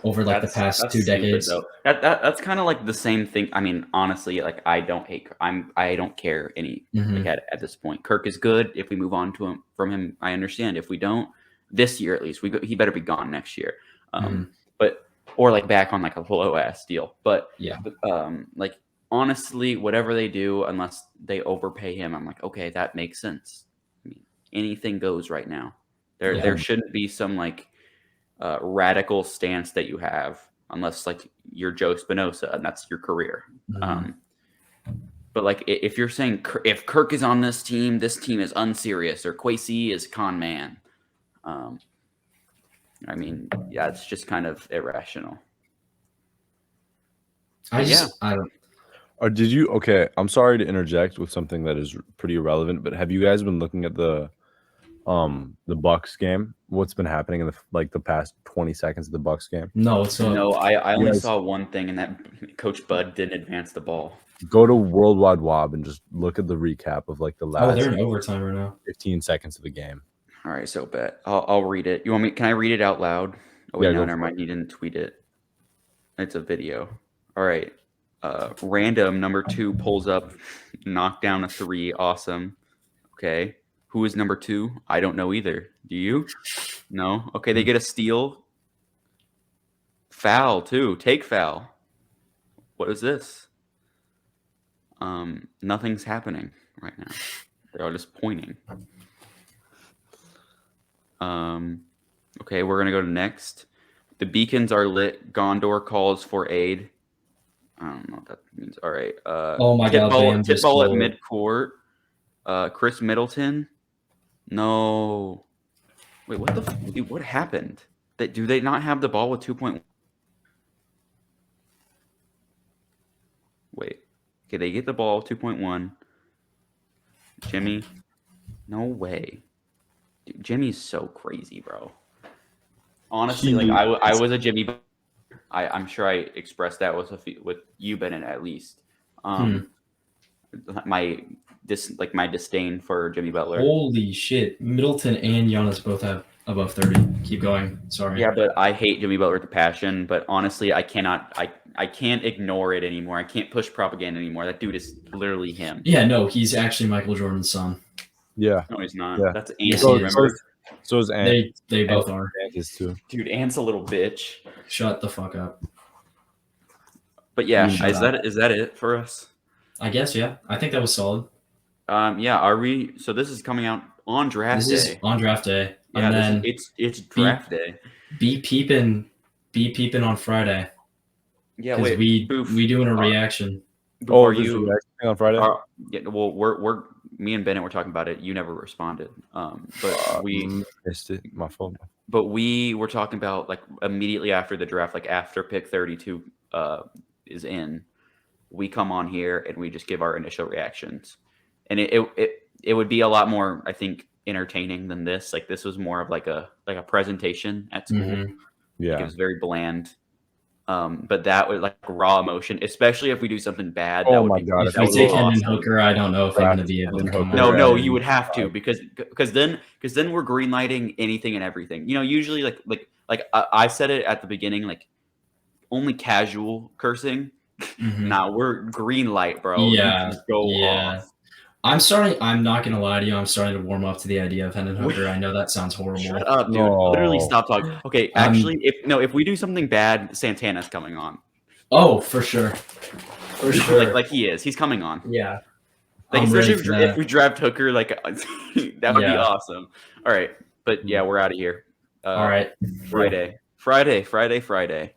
Over like the past 2 decades. That's kind of like the same thing. I mean, honestly, like I don't care any at this point. Kirk is good. If we move on from him, I understand. If we don't, this year at least, he better be gone next year. Or like back on like a low ass deal. But yeah, like honestly, whatever they do, unless they overpay him, I'm like, okay, that makes sense. I mean, anything goes right now. There shouldn't be some like radical stance that you have unless like you're Joe Spinoza and that's your career. But like if you're saying if Kirk is on this team is unserious or Kwesi is con man. I mean, yeah, it's just kind of irrational. I don't. Or did you? Okay, I'm sorry to interject with something that is pretty irrelevant, but have you guys been looking at the Bucks game? What's been happening in the past 20 seconds of the Bucks game? No, it's not. No, I only saw one thing, and that Coach Bud didn't advance the ball. Go to World Wide Wob and just look at the recap of like the last. They're in overtime right now. 15 seconds of the game. All right, so bet I'll read it. You want me? Can I read it out loud? Oh wait, Yeah, no, go never for mind. You didn't tweet it. It's a video. All right. Random number 2 pulls up, knock down a 3. Awesome. Okay. Who is number 2? I don't know either. Do you? No. Okay, they get a steal. Foul too. Take foul. What is this? Nothing's happening right now. They're all just pointing. Okay, we're gonna go to next. The beacons are lit. Gondor calls for aid. I don't know what that means. All right. Oh my God! Tip ball at midcourt. Chris Middleton. No. Wait, what happened? Do they not have the ball with 2.1? Wait. Okay, they get the ball 2.1. Jimmy. No way. Dude, Jimmy's so crazy, bro. Honestly, like I was a Jimmy. I'm sure I expressed that with you, Bennett, at least. My disdain for Jimmy Butler. Holy shit! Middleton and Giannis both have above 30. Keep going. Sorry. Yeah, but I hate Jimmy Butler with a passion. But honestly, I can't ignore it anymore. I can't push propaganda anymore. That dude is literally him. Yeah, no, he's actually Michael Jordan's son. Yeah. No, he's not. Yeah. That's Ant. Yes, Remember? So is Ant. They both are. Ant is too. Dude, Ant's a little bitch. Shut the fuck up. But yeah, Shut is that it for us? I guess, yeah. I think that was solid. Yeah. Are we? So this is coming out on draft This day. is on draft day. Yeah, And then it's draft day. be peeping on Friday. Yeah, Because wait. we doing a reaction. Before this is you, the next thing on Friday. yeah, well, we're me and Bennett were talking about it. You never responded. But we missed it. My fault. But we were talking about like immediately after the draft, like after pick 32 is in, we come on here and we just give our initial reactions, and it would be a lot more, I think, entertaining than this. Like this was more of like a presentation at school. Mhm. Like, Yeah. it was very bland. But that was like raw emotion, especially if we do something bad. Oh that would my be, God, If that we would take be Hendon awesome. Hooker, I don't know if I'm going to be able to Hendon come Hooker. on. No, Right. you would have to because then we're greenlighting anything and everything. You know, usually like I said it at the beginning, like only casual cursing. Mhm. Nah, we're green light, bro. You Yeah, can just go yeah. off. I'm not going to lie to you. I'm starting to warm up to the idea of Hendon Hooker. I know that sounds horrible. Shut up, dude. No. Literally stop talking. Okay, actually, if we do something bad, Santana's coming on. Oh, for sure. For sure. Like he is. He's coming on. Yeah. Like, I'm especially ready for if that. we draft Hooker, like that would be Yeah. awesome. All right, but yeah, we're out of here. All right. Friday. Friday.